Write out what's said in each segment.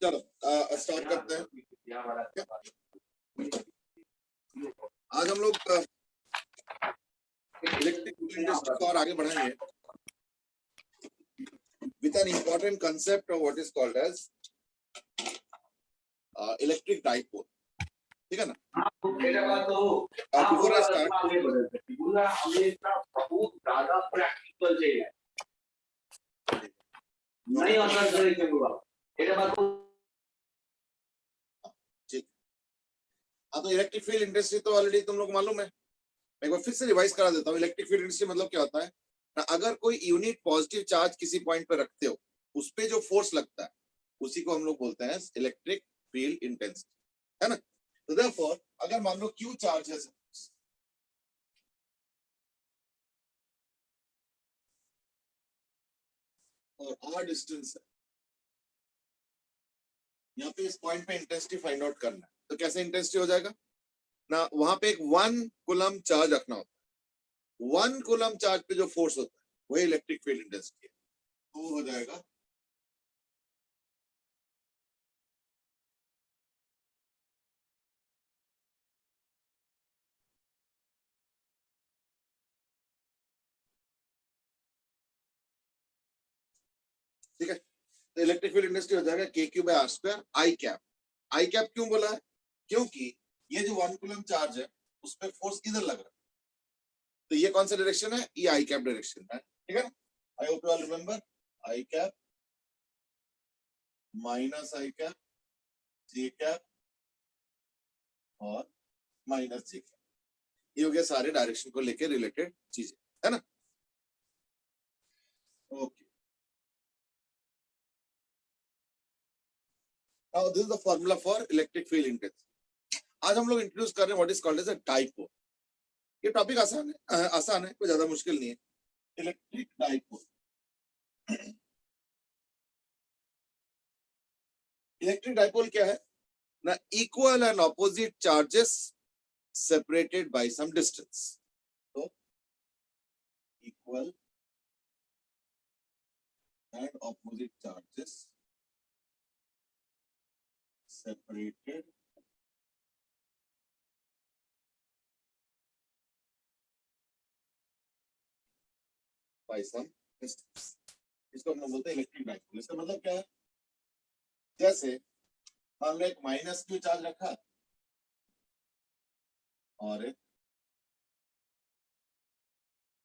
चलो स्टार्ट करते हैं। आज हम लोग इलेक्ट्रिक इंडस्ट्री को और आगे बढ़ाएंगे with an important concept of what is called as electric dipole. ठीक है ना? Before I start, नहीं होता ठीक। हाँ, तो इलेक्ट्रिक फील्ड इंडस्ट्री तो ऑलरेडी तुम लोग मालूम है। मैं एक बार फिर से रिवाइज करा देता हूँ। इलेक्ट्रिक फील्ड इंडस्ट्री मतलब क्या होता है ना, अगर कोई यूनिट पॉजिटिव चार्ज किसी पॉइंट पर रखते हो, उस पे जो फोर्स लगता है उसी को हम लोग बोलते हैं इलेक्ट्रिक फील्ड इंटेंसिटी, है ना। तो देयरफॉर अगर मान लो क्यू चार्ज है और आर डिस्टेंस है, यहाँ पे इस पॉइंट पे इंटेंसिटी फाइंड आउट करना है, तो कैसे इंटेंसिटी हो जाएगा ना, वहां पे एक 1 कूलम चार्ज रखना होता है। 1 कूलम चार्ज पे जो फोर्स होता है वही इलेक्ट्रिक फील्ड इंटेंसिटी है। तो हो जाएगा ठीक है। तो इलेक्ट्रिक फील्ड इंटेंसिटी हो जाएगा K Q by R square I cap. I cap क्यों बोला है, क्योंकि ये जो 1 कूलम चार्ज है उस पे फोर्स इधर लग रहा है, तो ये कौन सा डायरेक्शन है, ये आई कैप डायरेक्शन है, ठीक है ना। आई hope you all remember I cap minus I cap J cap और माइनस जे कैप, ये हो गया सारे डायरेक्शन को लेके रिलेटेड चीजें, है ना। Okay, now this is the formula for electric field intensity. आज हम लोग इंट्रोड्यूस कर रहे हैं what is called as a dipole. ये टॉपिक आसान है, आसान है, कोई ज्यादा मुश्किल नहीं है। इलेक्ट्रिक डाइपोल, इलेक्ट्रिक डाइपोल क्या है ना, equal and opposite charges separated by some distance. So equal and opposite charges separated by some distance. इसको हम लोग बोलते हैं इलेक्ट्रिक डाइपोल। इसका मतलब क्या है, जैसे मान लो एक माइनस क्यू चार्ज रखा और एक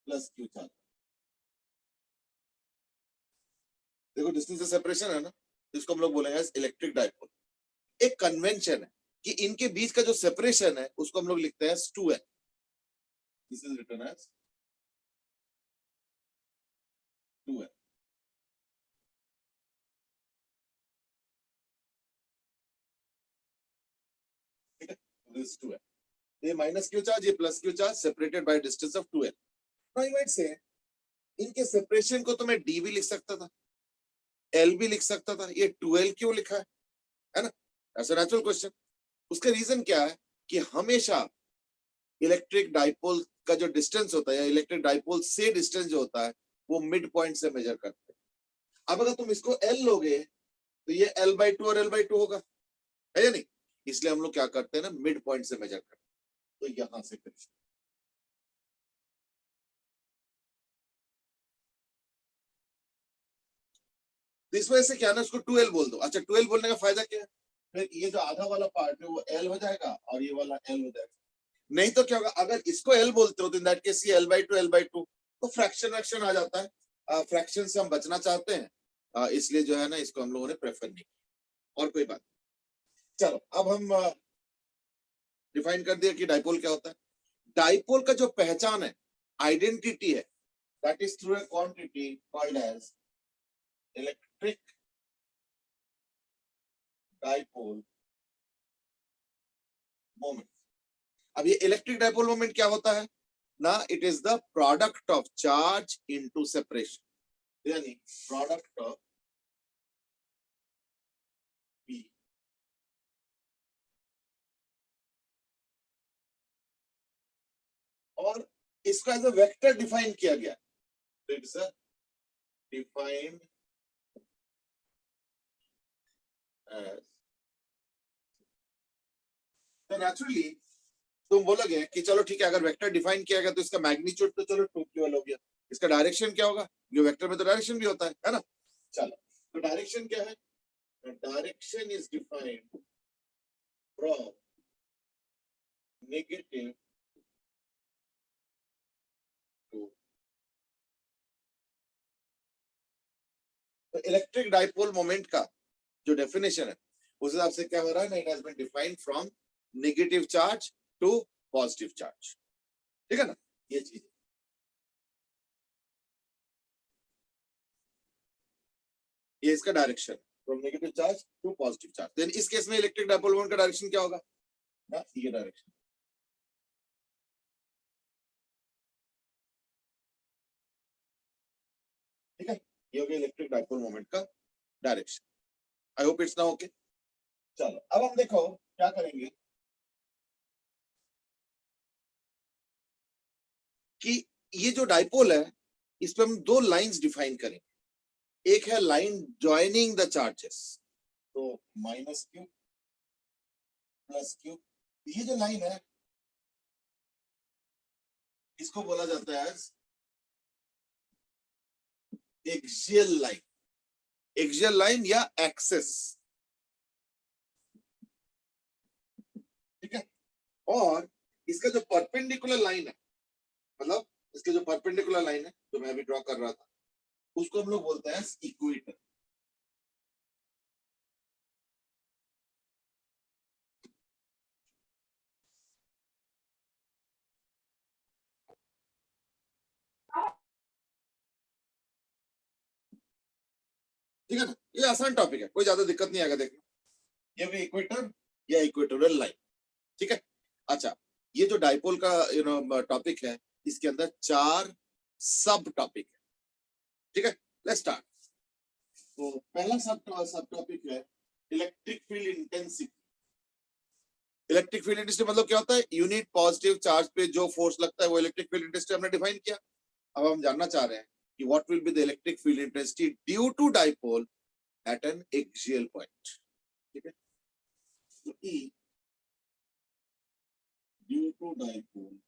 प्लस क्यू चार्ज, देखो डिस्टेंस से सेपरेशन है ना, इसको हम लोग बोलेंगे इलेक्ट्रिक डाइपोल। एक कन्वेंशन है कि इनके बीच का जो सेपरेशन है उसको हम लोग लिखते हैं 2n। This is written as 2n। ठीक है, दिस 2n, ये माइनस क्यू चार्ज, ये plus Q charge, separated by distance of 2n। Now you might say इनके सेपरेशन को तो मैं d भी लिख सकता था, l भी लिख सकता था, ये 2l क्यों लिखा है ना, ऐसा नेचुरल क्वेश्चन। उसका रीजन क्या है कि हमेशा इलेक्ट्रिक डाइपोल का जो डिस्टेंस होता है या इलेक्ट्रिक डाइपोल से डिस्टेंस जो होता है वो मिड पॉइंट से मेजर करते हैं। अब अगर तुम इसको l लोगे तो ये l/2 और l/2 होगा, है या नहीं, इसलिए हम लोग क्या करते हैं ना, मिड पॉइंट से मेजर करते हैं। तो यहां से करें, इस वजह से क्या ना, उसको 2l बोल दो। अच्छा, 2l बोलने का फायदा क्या है, फिर ये जो आधा वाला पार्ट है वो l हो जाएगा और ये वाला l हो जाएगा। नहीं तो क्या होगा, अगर इसको l बोलते हो तो इन दैट केस ये l/2 तो फ्रैक्शन आ जाता है। फ्रैक्शन से हम बचना चाहते हैं, इसलिए जो है ना इसको हम लोगों ने प्रेफर नहीं किया, और कोई बात। चलो अब हम डिफाइन कर दिया कि डाइपोल क्या होता है। डाइपोल का जो पहचान है, आइडेंटिटी है, that is through a quantity called as electric dipole moment. अब ये इलेक्ट्रिक डाइपोल मोमेंट क्या होता है ना, it is the product of charge into separation, यानी प्रोडक्ट ऑफ P और इसका एज अ वेक्टर डिफाइन किया गया, इट्स अ डिफाइंड as, तो नेचुरली तुम बोलोगे कि चलो ठीक है, अगर वेक्टर डिफाइन किया गया तो इसका मैग्नीट्यूड तो चलो 2q हो गया, इसका डायरेक्शन क्या होगा? जो वेक्टर में तो डायरेक्शन भी होता है ना? चलो, तो डायरेक्शन क्या है? Direction is defined from negative to, तो इलेक्ट्रिक डाइपोल मोमेंट का जो डेफिनेशन है उस हिसाब से क्या हो रहा है ना, it has been defined from negative charge to positive charge, ठीक है ना? ये चीज, ये इसका direction from negative charge to positive charge. Then इस केस में इलेक्ट्रिक डाइपोल मोमेंट का डायरेक्शन क्या होगा ना, ये डायरेक्शन, ठीक है? ये हो गया इलेक्ट्रिक डाइपोल मोमेंट का direction. I hope it's now okay. चलो अब हम देखो क्या करेंगे कि ये जो डाइपोल है इस पे हम दो लाइंस डिफाइन करेंगे। एक है लाइन ज्वाइनिंग द चार्जेस, तो माइनस क्यू प्लस क्यू, ये जो लाइन है इसको बोला जाता है एक्सियल लाइन, एक्सियल लाइन या एक्सेस, ठीक है? और इसका जो परपेंडिकुलर लाइन है, मतलब इसके जो परपेंडिकुलर लाइन है जो मैं अभी ड्रॉ कर रहा था, उसको हम लोग बोलते हैं इक्वेटर। ठीक है ना? ये आसान टॉपिक है, कोई ज्यादा दिक्कत नहीं आएगा देखना, ये भी इक्वेटर या इक्वेटोरियल लाइन, ठीक है? अच्छा, ये जो डाइपोल का टॉपिक है इसके अंदर 4 सब टॉपिक है, ठीक है? Let's start. तो पहला सब टॉपिक है electric field intensity. Electric field intensity मतलब क्या होता है? यूनिट पॉजिटिव चार्ज पे जो फोर्स लगता है वो इलेक्ट्रिक फील्ड इंटेंसिटी हमने डिफाइन किया। अब हम जानना चाह रहे हैं कि what will be the electric field intensity due to dipole at an axial point, ठीक है? तो E due to dipole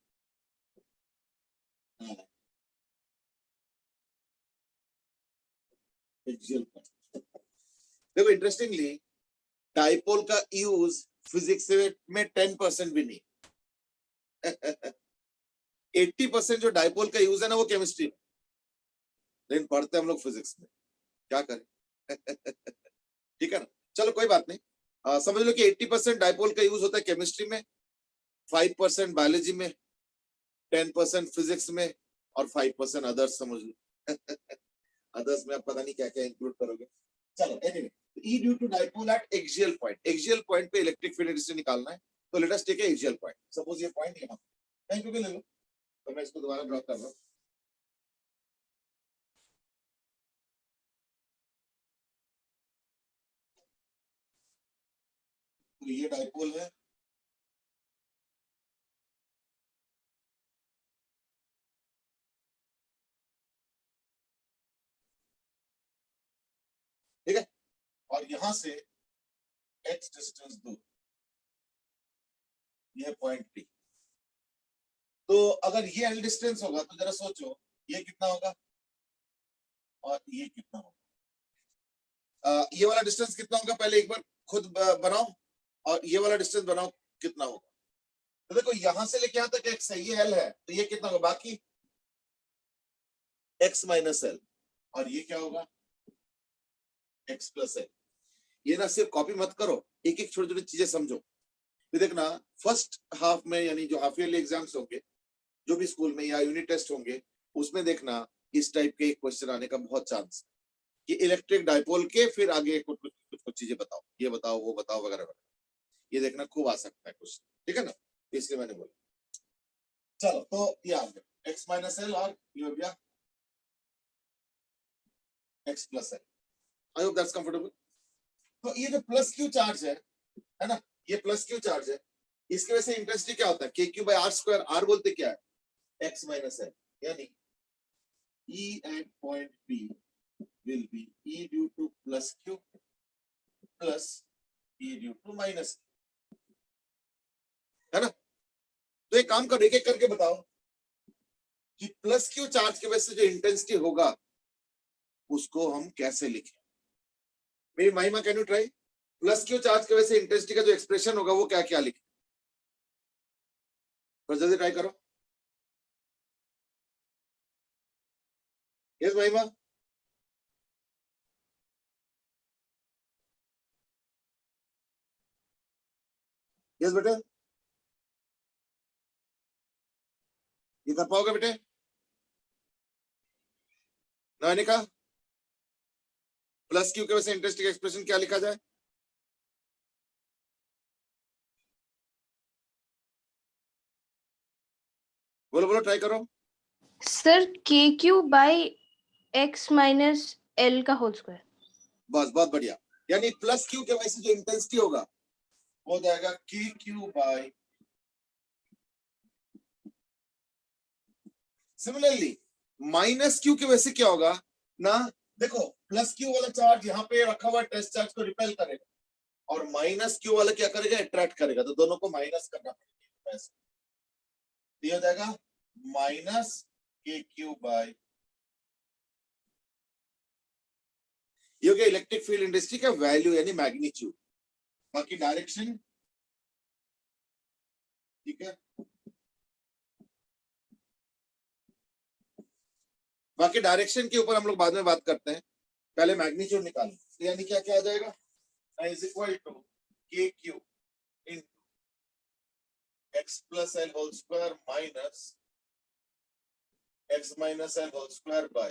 axial point. देखो इंटरेस्टिंगली डाइपोल का यूज फिजिक्स में 10% भी नहीं 80% जो डाइपोल का यूज है ना वो केमिस्ट्री में, लेकिन पढ़ते हम लोग फिजिक्स में, क्या करें ठीक है ना? चलो कोई बात नहीं, समझ लो कि 80% डाइपोल का यूज होता है केमिस्ट्री में, 5% बायोलॉजी में, 10% फिजिक्स में और 5% अदर्स, समझ लो अदर्स में आप पता नहीं क्या क्या इंक्लूड करोगे। चलो anyway, E due to dipole at axial point, axial point पे इलेक्ट्रिक फील्ड इंटेंसिटी निकालना है, तो let us take a axial point. Suppose ये पॉइंट यहाँ कहीं पे भी ले लो, तो मैं इसको दोबारा ड्रॉ कर रहा हूँ। तो ये डाइपोल है, ठीक है? और यहां से x डिस्टेंस दूर, ये पॉइंट P। तो अगर ये L डिस्टेंस होगा तो जरा सोचो ये कितना होगा और ये कितना होगा। ये वाला डिस्टेंस कितना होगा पहले एक बार खुद बनाओ, और ये वाला डिस्टेंस बनाओ कितना होगा। तो देखो यहां से लेके यहां तक x है, ये L है, तो ये कितना होगा बाकी x माइनस L, और ये क्या होगा x प्लस L। ये ना सिर्फ कॉपी मत करो, एक एक छोटी छोटी चीजें समझो। तो देखना फर्स्ट हाफ में यानी जो हाफ ईयरली एग्जाम्स होंगे जो भी स्कूल में या यूनिट टेस्ट होंगे उसमें देखना इस टाइप के एक क्वेश्चन आने का बहुत चांस कि इलेक्ट्रिक डाइपोल के फिर आगे कुछ चीजें बताओ, ये बताओ वो बताओ वगैरह वगैरह, ये देखना खूब आ सकता है क्वेश्चन, ठीक है ना? इसलिए मैंने बोला। चलो तो ये आ गया x माइनस एल और ये हो गया x plus L. I hope that's comfortable. तो ये जो प्लस क्यू चार्ज है ना, ये प्लस क्यू चार्ज है, इसकी वजह से इंटेंसिटी क्या होता है K Q by R square, R बोलते क्या है x माइनस एल, यानी E at point P will be E due to plus Q plus E due to minus, है ना। तो एक काम करो, एक एक करके बताओ कि प्लस क्यू चार्ज की वजह से जो इंटेंसिटी होगा उसको हम कैसे लिखें। मेरी महिमा, can you try? Plus Q charge की वजह से इंटेंसिटी का जो एक्सप्रेशन होगा वो क्या क्या लिखें, तो जल्दी ट्राई करो। यस महिमा, यस बेटा, ये कर पाओगे बेटे? नानिका, प्लस क्यू की वजह से इंटेंसिटी का एक्सप्रेशन क्या लिखा जाए? बोलो बोलो, ट्राई करो। सर KQ/X-L का होल स्क्वायर। बस, बहुत बढ़िया। यानी प्लस क्यू की वजह से जो इंटेंसिटी होगा वो हो जाएगा KQ/। सिमिलरली माइनस क्यू की वजह से क्या होगा ना, देखो प्लस क्यू वाला चार्ज यहाँ पे रखा हुआ टेस्ट चार्ज को रिपेल करेगा और माइनस क्यू वाला क्या करेगा, अट्रैक्ट करेगा, तो दोनों को माइनस करना पड़ेगा। ये हो जाएगा माइनस KQ/। ये हो गया इलेक्ट्रिक फील्ड इंटेंसिटी का वैल्यू यानी मैग्नीट्यूड। बाकी डायरेक्शन, ठीक है, बाकी डायरेक्शन के ऊपर हम लोग बाद में बात करते हैं, पहले मैग्नीट्यूड निकालें। तो यानी क्या क्या आ जाएगा, is equal to KQ into x plus L whole square minus x minus L whole square by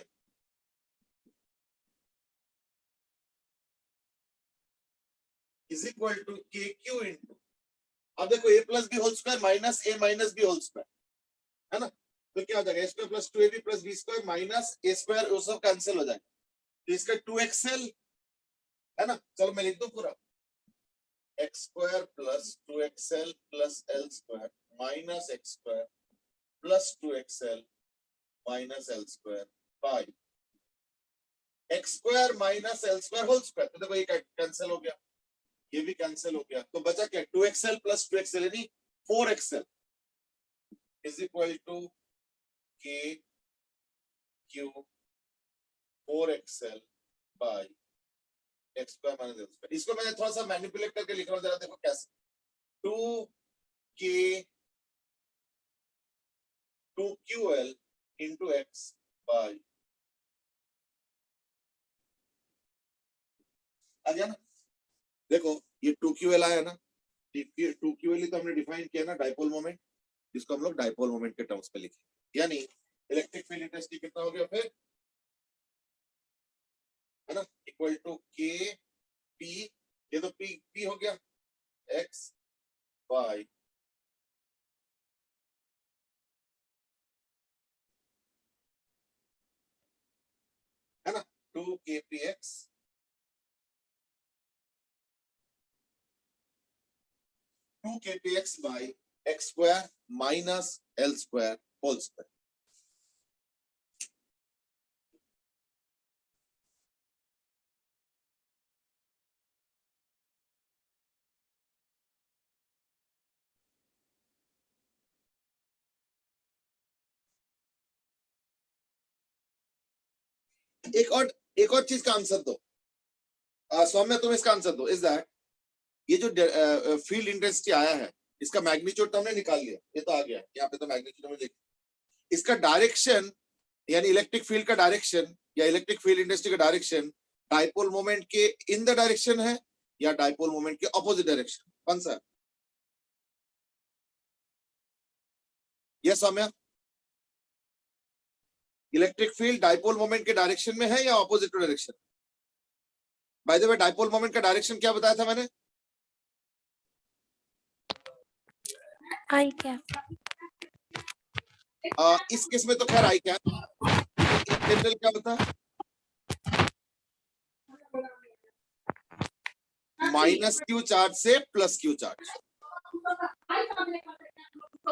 is equal to KQ into, अब देखो a plus b whole square minus a minus b whole square, है ना, तो क्या हो जाएगा, a square plus 2ab plus b square minus a square, वो सब कैंसिल हो जाएगा, तो इसका 2xl, है ना। चलो मैं लिख दूं पूरा, x square plus 2xl plus l square minus x square plus 2xl minus l square by x square minus l square whole square। तो देखो ये कैंसिल हो गया, ये भी कैंसिल हो गया, तो बचा क्या, 2xl plus 2xl यानी 4xl is equal to KQ 4xl by x square minus l square। इसको मैंने थोड़ा सा मैनिपुलेट करके लिख रहा हूं, जरा देखो कैसे, 2QL into x by, आ गया ना। देखो ये 2QL आया ना, 2QL ही तो हमने डिफाइन किया ना, डाइपोल मोमेंट, जिसको हम लोग डाइपोल मोमेंट के टर्म्स पे लिखे, यानी इलेक्ट्रिक फील्ड इंटेंसिटी कितना हो गया फिर, है ना, इक्वल टू KP, ये तो P हो गया, x by है ना, 2KPX by x square minus L square whole square। एक और चीज का आंसर दो, सौम्य तुम इसका आंसर दो, इज दैट ये जो फील्ड इंटेंसिटी आया है इसका मैग्नीट्यूड तो हमने निकाल लिया, ये तो आ गया यहाँ पे, तो मैग्नीट्यूड में देखिए, इसका डायरेक्शन यानी इलेक्ट्रिक फील्ड का डायरेक्शन या इलेक्ट्रिक फील्ड इंटेंसिटी का डायरेक्शन डाइपोल मोमेंट के इन द डायरेक्शन है या डाइपोल मोमेंट के ऑपोजिट डायरेक्शन, कौन सा? Yes Saumya, electric field dipole moment के डायरेक्शन में है या opposite direction? By the way dipole moment का डायरेक्शन क्या बताया था मैंने? आई कैप। इस केस में तो खैर आई कैप, इन जनरल क्या होता है, माइनस क्यू चार्ज से प्लस क्यू चार्ज,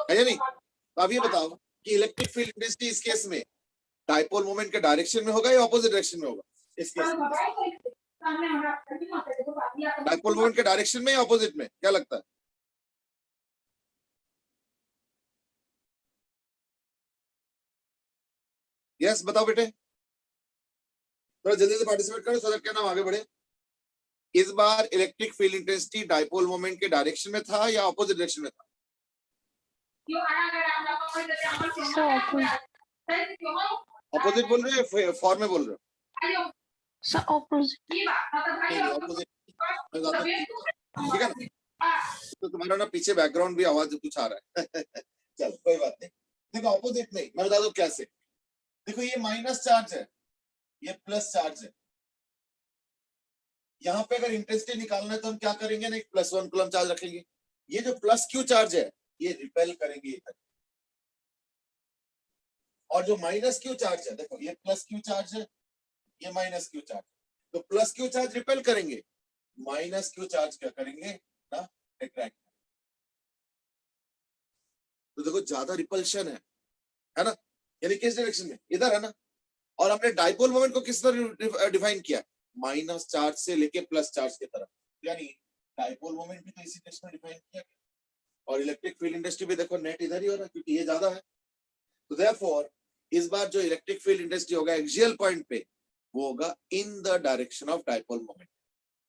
है या नहीं? तो अब ये बताओ कि इलेक्ट्रिक फील्ड इंटेंसिटी इस केस में डाइपोल मोमेंट के डायरेक्शन में होगा या ऑपोजिट डायरेक्शन में होगा? इस केस में डाइपोल मोमेंट के डायरेक्शन में या ऑपोजिट में, क्या लगता है? यस बताओ बेटे, थोड़ा जल्दी से पार्टिसिपेट करो सो दैट क्या नाम आगे बढ़े। इस बार electric field intensity dipole moment के डायरेक्शन में था या ऑपोजिट डायरेक्शन में था? ऑपोजिट बोल रहे हो, फॉर्म में बोल रहे हो? Sir opposite. नहीं ऑपोजिट, ठीक है ना? तो तुम्हारा ना पीछे बैकग्राउंड भी आवाज कुछ आ रहा है चल कोई बात नहीं। देखो ऑपोजिट नहीं, मैं बता दूं कैसे। देखो ये माइनस चार्ज है, ये प्लस चार्ज है। यहाँ पे अगर इंटेंसिटी निकालना है तो हम क्या करेंगे ना, एक +1 कूलम चार्ज रखेंगे। ये जो प्लस क्यू चार्ज है ये रिपेल करेंगे इधर, और जो माइनस क्यू चार्ज है, देखो ये प्लस क्यू चार्ज है, ये माइनस क्यू चार्ज, तो प्लस क्यू चार्ज रिपेल करेंगे, माइनस क्यू चार्ज क्या करेंगे ना, अट्रैक्ट। तो देखो ज्यादा रिपल्शन है ना, यानी किस डायरेक्शन में, इधर है ना। और हमने डाइपोल मोमेंट को किस तरह डिफाइन किया, माइनस चार्ज से लेके प्लस चार्ज की तरफ, यानी डाइपोल मोमेंट भी तो इसी केस में डिफाइन किया गया। और इलेक्ट्रिक फील्ड इंटेंसिटी भी देखो नेट इधर ही हो रहा है क्योंकि ये ज्यादा है। तो देयरफॉर इस बार जो इलेक्ट्रिक फील्ड इंटेंसिटी होगा एक्सियल पॉइंट पे, वो होगा इन the direction of dipole moment,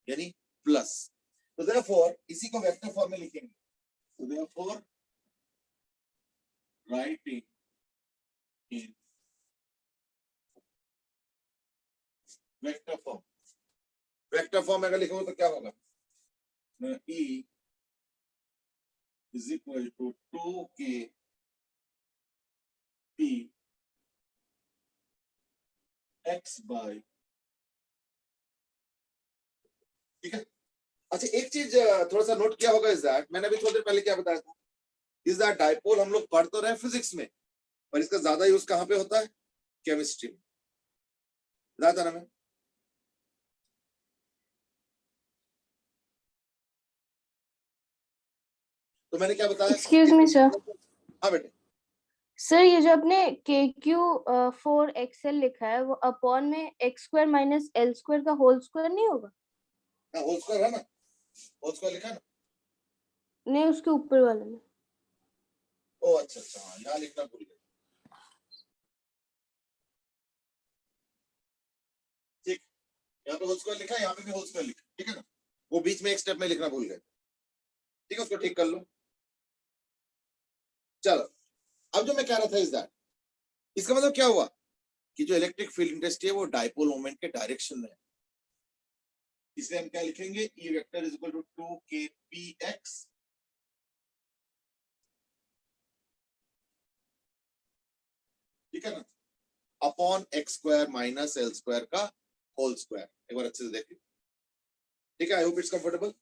यानी प्लस। तो देयरफॉर इसी को वेक्टर फॉर्म में लिखेंगे। तो therefore writing in vector form, vector form में अगर लिखोगे तो क्या होगा, E is equal to 2K P X by, ठीक है। अच्छा एक चीज थोड़ा सा नोट किया होगा, इस दैट मैंने अभी थोड़ी देर पहले क्या बताया था, इस दैट डाइपोल हम लोग पढ़ तो रहे फिजिक्स में, पर इसका ज्यादा यूज कहाँ पे होता है, केमिस्ट्री में, बताया था ना मैं। तो मैंने क्या बताया, एक्सक्यूज मी सर। हाँ बेटे, सर ये जो आपने KQ4XL लिखा है वो अपॉन में x² माइनस L² का होल स्क्वायर नहीं होगा? हाँ होल स्क्वायर है ना, होल स्क्वायर लिखा है ना। नहीं, उसके ऊपर वाले में। ओ अच्छा अच्छा, हाँ यहाँ लिखना भूल गए, ठीक, यहाँ पे होल स्क्वायर लिखा है, यहाँ पे भी होल स्क्वायर लिखा है, ठीक है ना। वो बीच में एक स्टेप में लिखना भूल गए, ठीक है, उसको ठीक कर लो। चलो अब जो मैं कह रहा था इस दैट, इसका मतलब क्या हुआ कि जो इलेक्ट्रिक फील्ड इंटेंसिटी है वो डाइपोल मोमेंट के डायरेक्शन में है, इसलिए हम क्या लिखेंगे, E vector is equal to 2kpx ठीक है ना, अपॉन x² माइनस L² का होल स्क्वायर। एक बार अच्छे से देखिए, ठीक है, आई होप इट्स कंफर्टेबल।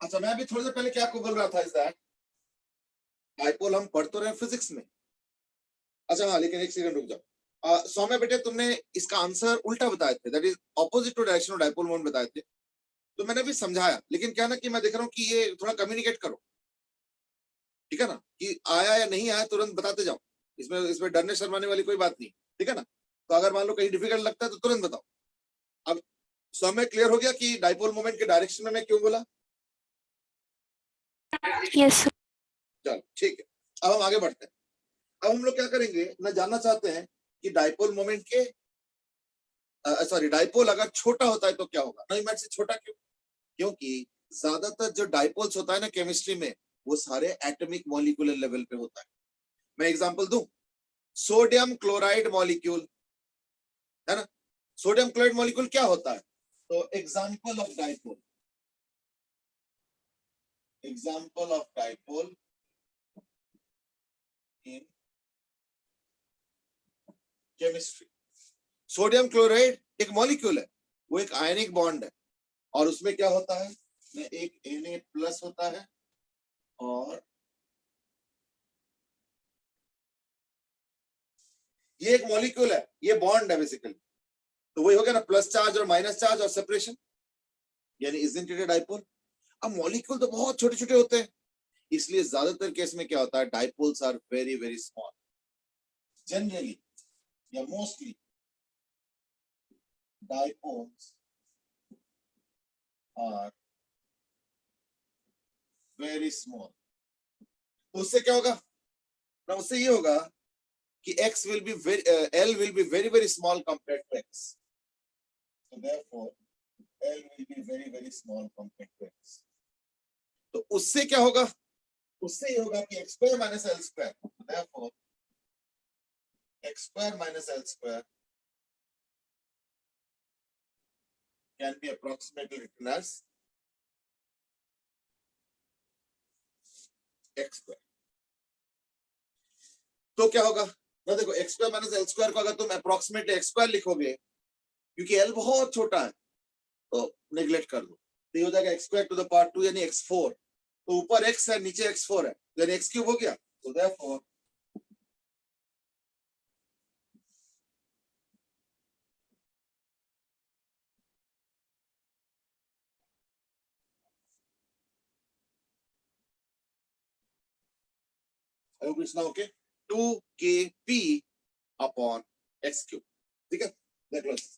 अच्छा मैं अभी थोड़ी देर पहले क्या आपको बोल रहा था, इस दैट डाइपोल हम पढ़ तो रहे फिजिक्स में। अच्छा हाँ, लेकिन एक सेकंड रुक जाओ, सौम्य बेटे तुमने इसका आंसर उल्टा बताए थे, that is opposite to direction of dipole moment बताए थे, तो मैंने भी समझाया, लेकिन क्या ना कि मैं देख रहा हूँ कि ये थोड़ा कम्युनिकेट करो, ठीक है ना, कि आया या नहीं आया तुरंत बताते जाओ, इसमें इसमें डरने शर्माने वाली कोई बात नहीं, ठीक है ना। तो अगर मान लो कहीं डिफिकल्ट लगता है तो तुरंत बताओ। अब समय क्लियर हो गया कि डाइपोल मोमेंट के डायरेक्शन में मैं क्यों बोला, यस सर। चलो ठीक है, अब हम आगे बढ़ते हैं। अब हम लोग क्या करेंगे ना, जानना चाहते हैं कि डाइपोल मोमेंट के सॉरी डाइपोल अगर छोटा होता है तो क्या होगा, नहीं से छोटा क्यों, क्योंकि ज्यादातर जो डाइपोल्स होता है ना केमिस्ट्री में, वो सारे एटॉमिक मॉलिक्यूलर लेवल पे होता है। मैं एग्जांपल दूं, सोडियम क्लोराइड मॉलिक्यूल है ना, सोडियम क्लोराइड मॉलिक्यूल क्या होता है, तो example of dipole, example of dipole in chemistry. Sodium chloride एक मॉलिक्यूल है, वो एक आयनिक बॉन्ड है, और उसमें क्या होता है, एक Na+ होता है और ये एक मॉलिक्यूल है, ये बॉन्ड है बेसिकली, तो वही हो गया ना, प्लस चार्ज और माइनस चार्ज और सेपरेशन, यानी इजंट इट अ डाइपोल। अब मॉलिक्यूल तो बहुत छोटे छोटे होते हैं, इसलिए ज्यादातर केस में क्या होता है, dipoles are very very small. Generally या mostly dipoles are very small. तो उससे क्या होगा ना, उससे ये होगा कि x will be very L will be very very small compared to x, so therefore L will be very very small compared to x। तो उससे क्या होगा, उससे ये होगा कि x square minus L square, so therefore x square minus L square can be approximately written as x square। तो क्या होगा ना, देखो x square minus L square को अगर तुम approximately x square लिखोगे, क्योंकि L बहुत छोटा है तो नेग्लेक्ट कर दो, तो ये हो जाएगा x square to the power 2 यानी x4, तो ऊपर x है नीचे x4 है, यानी x क्यूब हो गया, तो therefore I hope it's now okay, 2kp upon x cube, ठीक है, that was।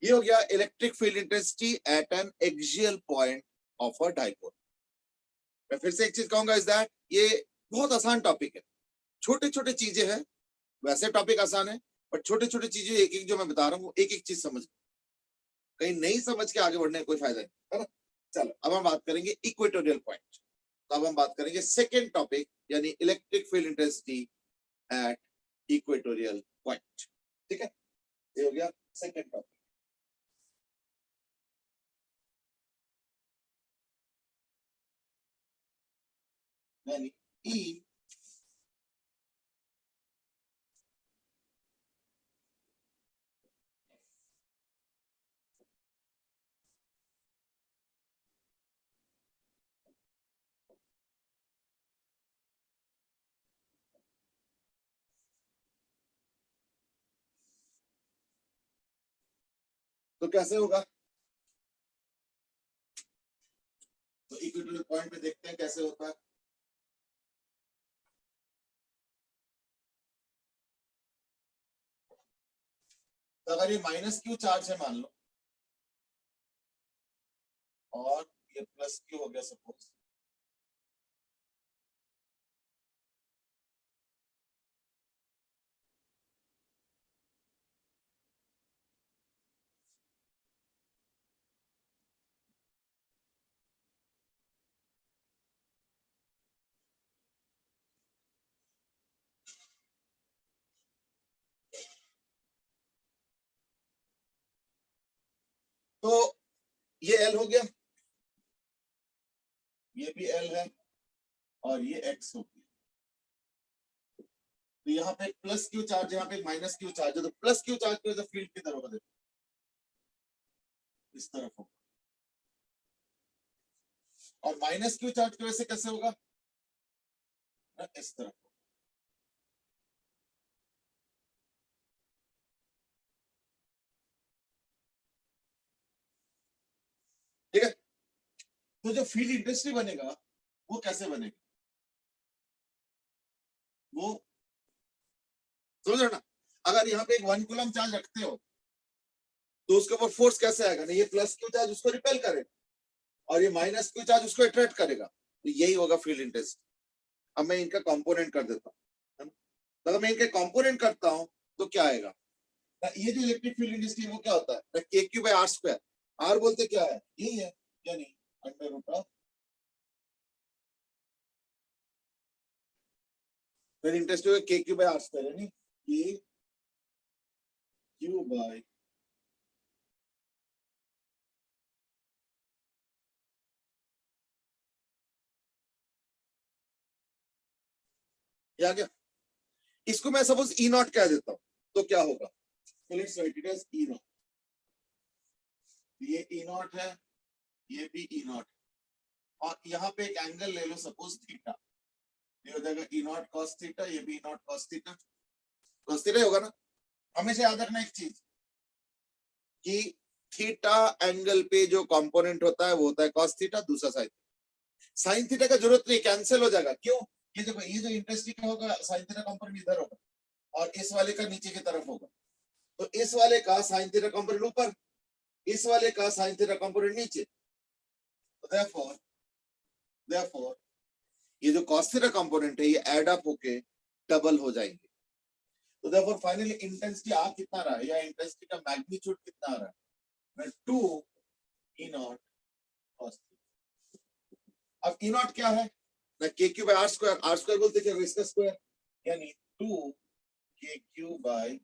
ये हो गया electric field intensity at an axial point of a dipole. मैं फिर से एक चीज कहूंगा, इज दैट ये बहुत आसान टॉपिक है, छोटे छोटे चीजें हैं, वैसे टॉपिक आसान है, बट छोटे छोटे चीजें एक एक जो मैं बता रहा हूँ, एक एक चीज समझ, कहीं नहीं समझ के आगे बढ़ने का कोई फायदा नहीं है ना। चलो अब हम बात करेंगे इक्वेटोरियल पॉइंट, तो अब हम बात करेंगे सेकेंड टॉपिक, यानी electric field intensity at equatorial point, ठीक है, ये हो गया सेकेंड टॉपिक। यानी E तो कैसे होगा, तो इक्वेटोरियल पॉइंट पे देखते हैं कैसे होता है। तो अगर ये माइनस क्यू चार्ज है मान लो, और ये प्लस क्यू हो गया सपोज, तो ये L हो गया, ये भी L है, और ये X हो गया। तो यहाँ पे प्लस क्यू चार्ज, यहाँ पे माइनस क्यू चार्ज है, तो प्लस क्यू चार्ज की वजह से फील्ड किधर होगा, देखो इस तरफ होगा, और माइनस क्यू चार्ज की वजह से कैसे होगा ना, इस तरफ। ठीक है, तो जो फील्ड इंटेंसिटी बनेगा वो कैसे बनेगा, वो समझ रहे हो ना। अगर यहाँ पे एक 1 कूलम चार्ज रखते हो तो उसके ऊपर फोर्स कैसे आएगा ना, ये प्लस क्यू चार्ज उसको रिपेल करेगा, और ये माइनस क्यू चार्ज उसको अट्रैक्ट करेगा, तो यही होगा फील्ड इंटेंसिटी। अब मैं इनका कंपोनेंट कर देता हूँ, तो अगर मैं इनके कंपोनेंट करता हूँ तो क्या आएगा ना, ये जो इलेक्ट्रिक फील्ड इंटेंसिटी है वो क्या होता है, K Q by R square, R बोलते क्या है, यही है, यानी अंडर रूट ऑफ, फिर इंटेंसिटी होगा K Q by R square, यानी के क्यू बाय ये आ गया। इसको मैं सपोज ई नॉट कह देता हूं तो क्या होगा, let's write it as E naught. ये ई नॉट है, ये भी ई नॉट, और यहाँ पे एक एंगल ले लो सपोज थीटा, ये हो जाएगा ई नॉट कॉस थीटा, ये भी E naught cos theta. Cos theta होगा ना। हमेशा याद रखना एक चीज कि थीटा एंगल पे जो कंपोनेंट होता है वो होता है कॉस थीटा, दूसरा साइन। साइन थीटा का जरूरत नहीं, कैंसिल हो जाएगा। क्यों? ये देखो, ये जो इंटरेस्टिंग होगा साइन थीटा कंपोनेंट इधर होगा और इस वाले का नीचे की तरफ होगा, तो इस वाले का साइन थीटा कंपोनेंट ऊपर, इस वाले का साइन थीटा कंपोनेंट नीचे। therefore ये जो cos थीटा कंपोनेंट है ये ऐड अप होके डबल हो जाएंगे। तो therefore फाइनली इंटेंसिटी आ कितना रहा है, या इंटेंसिटी का मैग्नीट्यूड कितना आ रहा है, 2 ई नॉट cos थीटा। अब ई नॉट क्या है ना, K Q by R square, R square बोलते क्या, इसका स्क्वायर, यानी 2 K Q by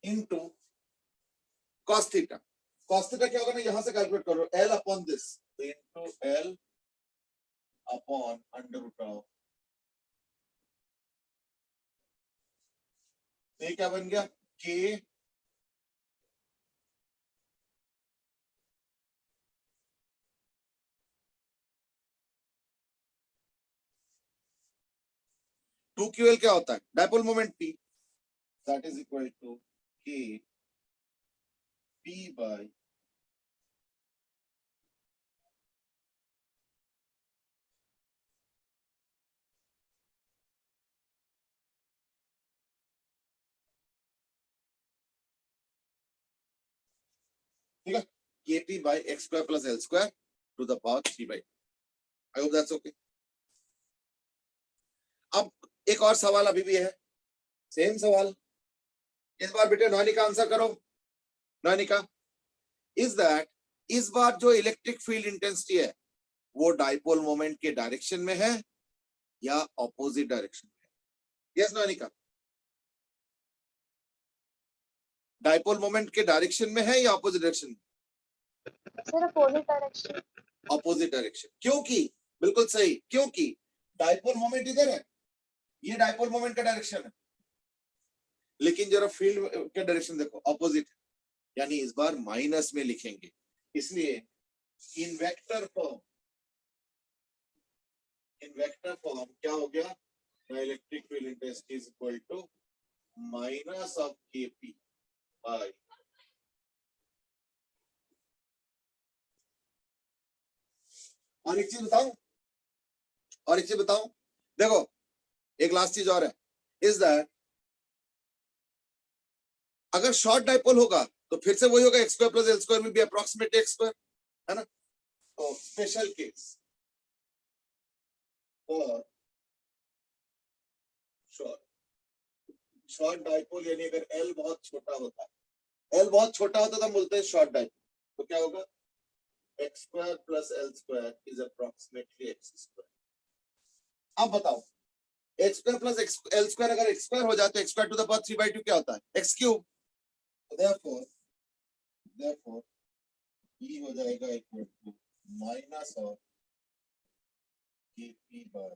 into cos theta. cos theta क्या होगा ना, यहां से कैलकुलेट करो, L अपॉन दिस, तो into L upon under root of, ये क्या बन गया, K 2QL क्या होता है, dipole moment P, that is equal to K P by ठीक है, KP by x square plus L square to the power 3 by. I hope that's okay. अब एक और सवाल अभी भी है, सेम सवाल, इस बार बेटे नॉनी का आंसर करो। नॉनी का इज दैट, इस बार जो इलेक्ट्रिक फील्ड इंटेंसिटी है वो डाइपोल मोमेंट के डायरेक्शन में है या ऑपोजिट डायरेक्शन में है? यस नॉनी का, डाइपोल मोमेंट के डायरेक्शन में है या ऑपोजिट डायरेक्शन में? Sir opposite direction. Opposite direction, क्योंकि बिल्कुल सही, क्योंकि डाइपोल मोमेंट इधर है, ये डाइपोल मोमेंट का डायरेक्शन है, लेकिन जरा फील्ड का डायरेक्शन देखो ऑपोजिट, यानी इस बार माइनस में लिखेंगे। इसलिए इन वेक्टर फॉर्म क्या हो गया, electric field intensity is equal to minus of Kp by, और एक चीज बताऊं, देखो एक लास्ट चीज और है, इज दैट अगर शॉर्ट डाइपोल होगा तो फिर से वही होगा, x square plus L square will be approximate x square, है ना। तो स्पेशल केस और शॉर्ट डाइपोल, यानी अगर L बहुत छोटा होता है, L बहुत छोटा होता तो हम बोलते हैं शॉर्ट डाइपोल, तो क्या होगा, x square plus L square is approximately x square. अब बताओ, x square plus L square अगर x स्क्वायर हो जाए तो x square to the power 3/2 क्या होता है, x क्यूब। therefore E हो जाएगा equal to minus of Kp by,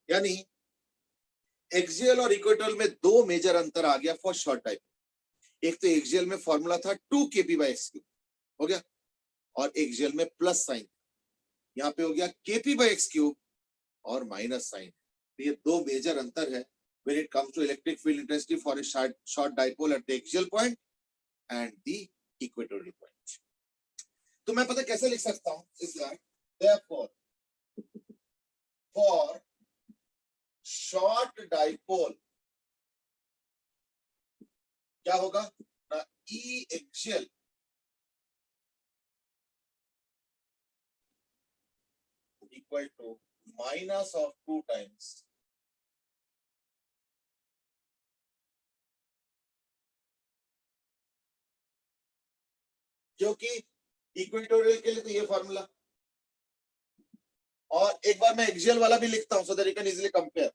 यानी एक्सियल और इक्वेटोरियल में दो मेजर अंतर आ गया फॉर शॉर्ट टाइप। एक तो एक्सियल में फॉर्मूला था 2Kp बाय x क्यूब, हो गया, और एक्सियल में प्लस साइन, यहाँ पे हो गया Kp बाय x क्यूब और माइनस साइन। तो ये दो मेजर अंतर है when it comes to electric field intensity for a short dipole at the axial point and the equatorial point. तो मैं पता कैसे लिख सकता हूं, इस therefore for short dipole क्या होगा ना, E axial equal to minus of 2 times क्योंकि इक्वेटोरियल के लिए तो ये फॉर्मूला, और एक बार मैं एक्सियल वाला भी लिखता हूं so that you can easily compare.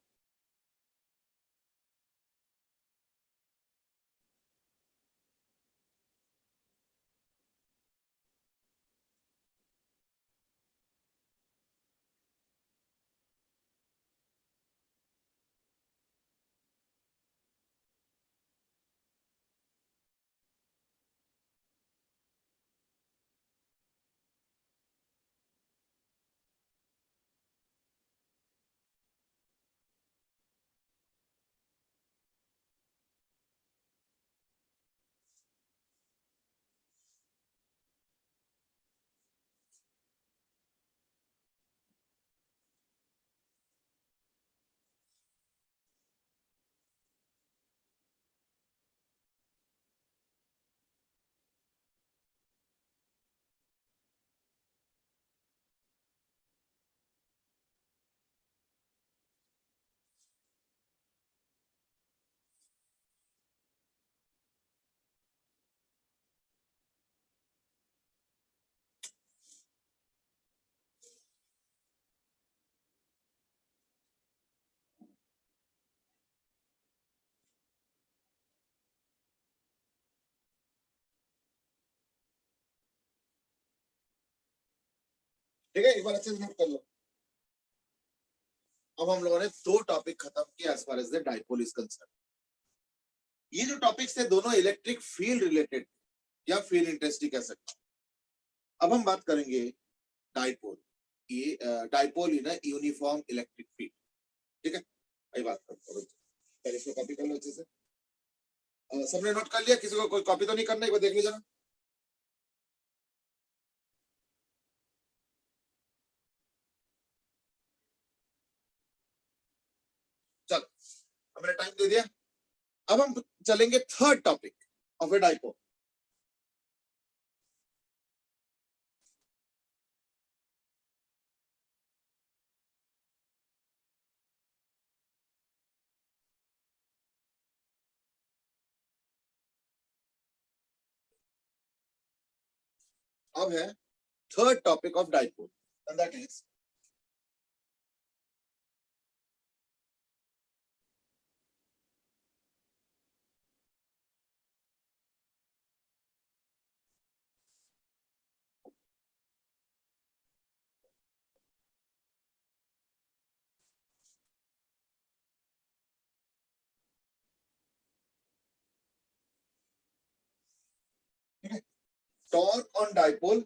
ठीक है, एक बार अच्छे से नोट कर लो। अब हम लोगों ने दो टॉपिक खत्म किया as far as the dipole is concern. ये जो टॉपिक्स थे दोनों इलेक्ट्रिक फील्ड रिलेटेड या फील्ड इंटेंसिटी कह सकते हैं। अब हम बात करेंगे डाइपोल, ये dipole in uniform electric field. ठीक है, वही बात करते हैं। पहले इसको कॉपी कर लो अच्छे से। सबने नोट कर लिया? किसी को कोई कॉपी तो नहीं करना, एक बार देख लीजिए जरा। चल, हमने टाइम दे दिया। अब हम चलेंगे third topic of a dipole. अब है third topic of dipole and that is torque on dipole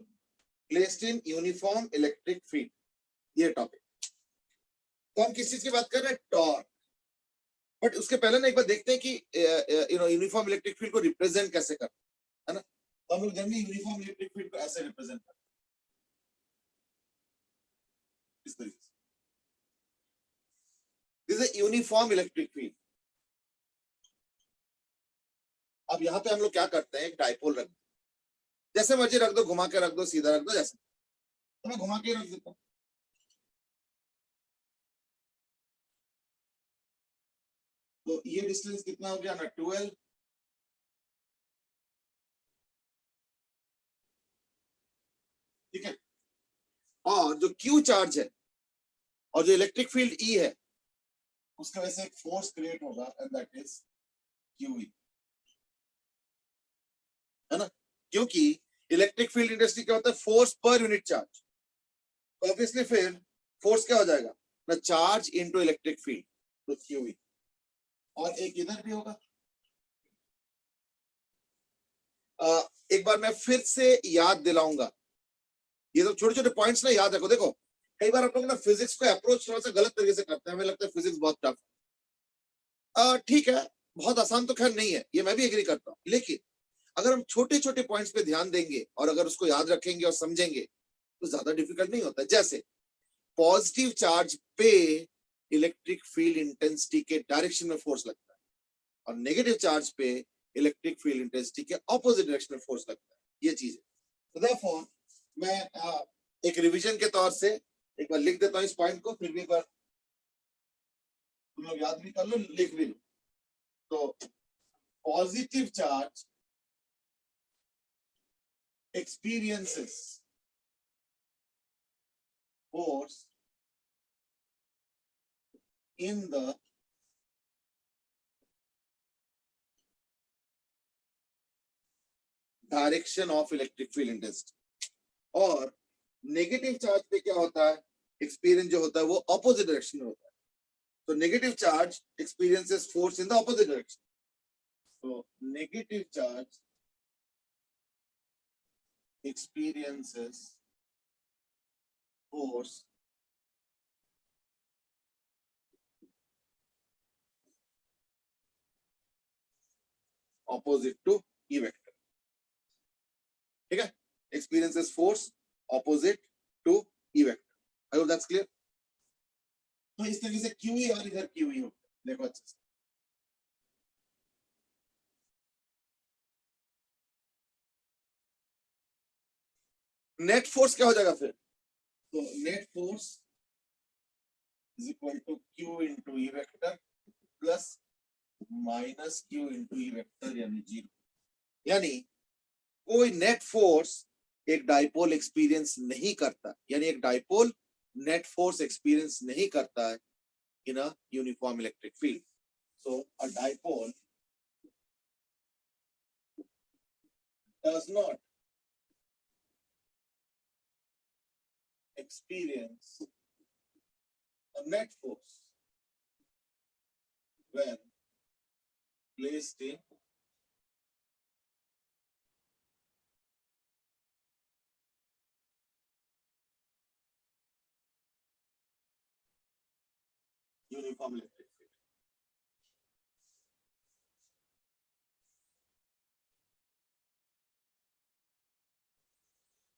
placed in uniform electric field. ये टॉपिक, तो हम किस चीज की बात कर रहे हैं? टॉर्क। बट उसके पहले ना एक बार देखते हैं कि यूनिफॉर्म इलेक्ट्रिक फील्ड को रिप्रेजेंट कैसे करते हैं, है ना? तो हम लोग जनरली यूनिफॉर्म इलेक्ट्रिक फील्ड को ऐसे रिप्रेजेंट करते हैं, इस तरीके से। This is uniform electric field. अब यहाँ पे हम लोग क्या करते हैं, एक डाइपोल रख दो, जैसे मर्जी रख दो, घुमा के रख दो, सीधा रख दो, जैसे। तो मैं घुमा के रख देता हूँ। तो ये डिस्टेंस कितना हो गया ना, 12। ठीक है, और जो क्यू चार्ज है और जो इलेक्ट्रिक फील्ड ई है, उसकी वजह से एक फोर्स क्रिएट होगा and that is Q E, है ना? क्योंकि इलेक्ट्रिक फील्ड इंटेंसिटी क्या होता है? Force per unit charge. तो ऑब्वियसली फिर फोर्स क्या हो जाएगा ना, चार्ज इनटू इलेक्ट्रिक फील्ड, तो क्यू ई। और एक इधर भी होगा। एक बार मैं फिर से याद दिलाऊंगा, ये तो छोटे छोटे पॉइंट्स ना याद रखो। देखो, कई बार आप लोग ना फिजिक्स को अप्रोच थोड़ा सा गलत तरीके से करते हैं, हमें लगता है फिजिक्स बहुत टफ है। ठीक है, बहुत आसान तो खैर नहीं है, ये मैं भी एग्री करता हूँ, लेकिन अगर हम छोटे छोटे पॉइंट्स पे ध्यान देंगे और अगर उसको याद रखेंगे और समझेंगे तो ज्यादा डिफिकल्ट नहीं होता। जैसे पॉजिटिव चार्ज पे इलेक्ट्रिक फील्ड इंटेंसिटी के डायरेक्शन में फोर्स लगता है, और नेगेटिव चार्ज पे इलेक्ट्रिक फील्ड इंटेंसिटी के ऑपोजिट डायरेक्शन में फोर्स लगता है। ये चीज है। तो देयरफॉर मैं एक रिवीजन के तौर से एक बार लिख देता हूं इस पॉइंट को, फिर भी एक बार तुम लोग याद भी कर लो, लिख भी लो। तो positive charge experiences force in the direction of electric field intensity. और नेगेटिव चार्ज पे क्या होता है, एक्सपीरियंस जो होता है वो ऑपोजिट डायरेक्शन में होता है। तो negative charge experiences force in the opposite direction. तो negative charge experiences force opposite to E vector। ठीक है, experiences force opposite to E vector। I hope that's clear। तो इस तरीके से QE और इधर QE हो, देखो अच्छे से। नेट फोर्स क्या हो जाएगा फिर, तो net force is equal to Q into E vector plus minus Q into E vector यानी 0। यानी कोई नेट फोर्स एक डाइपोल एक्सपीरियंस नहीं करता, यानी एक डाइपोल नेट फोर्स एक्सपीरियंस नहीं करता है in a uniform electric field. So a dipole does not experience a net force when placed in uniform electric field।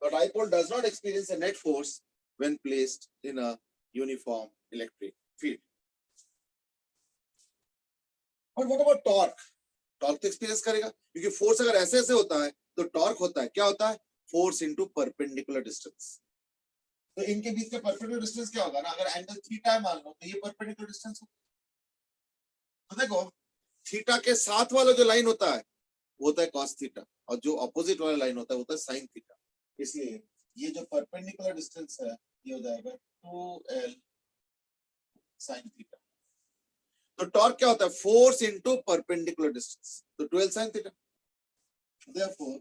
A dipole does not experience a net force when placed in a uniform electric field। But what about torque? Torque तो experience करेगा, क्योंकि force अगर ऐसे ऐसे होता है तो torque होता है, क्या होता है, फोर्स इनटू परपेंडिकुलर डिस्टेंस। तो इनके बीच का परपेंडिकुलर डिस्टेंस क्या होगा ना, अगर एंगल थीटा है मान लो तो ये परपेंडिकुलर डिस्टेंस होगा। तो देखो थीटा के साथ वाला जो लाइन होता है वो होता है कॉस थीटा, और जो अपोजिट वाला लाइन होता है वो होता है साइन थीटा। इसलिए ये जो परपेंडिकुलर डिस्टेंस है ये हो जाएगा 2l साइन थीटा। तो टॉर्क क्या होता है, फोर्स इनटू परपेंडिकुलर डिस्टेंस, तो 12 sin theta. Therefore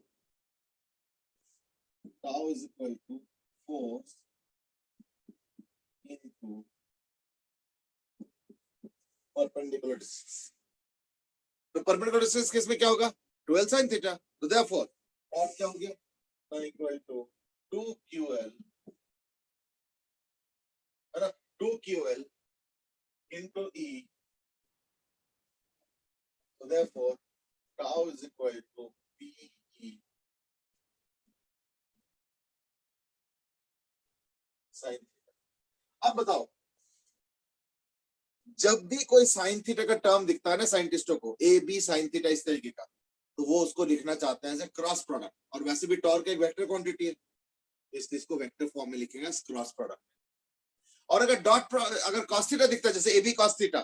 tau is equal to force into perpendicular distance। तो परपेंडिकुलर डिस्टेंस केस में क्या होगा, 12 sin थीटा। तो therefore टॉर्क क्या हो गया, इक्वल टू 2ql, है ना, 2ql into E। So therefore tau is equal to PE sin theta. अब बताओ, जब भी कोई साइन थीटा का टर्म दिखता है ना साइंटिस्टों को, ए बी साइन थीटा इस तरीके का, तो वो उसको लिखना चाहते हैं एज ए क्रॉस प्रोडक्ट। और वैसे भी टॉर्क एक वेक्टर क्वांटिटी है, इसलिए इसको वेक्टर फॉर्म में लिखेंगे क्रॉस प्रोडक्ट। और अगर अगर cos थीटा दिखता है जैसे ए बी cos थीटा,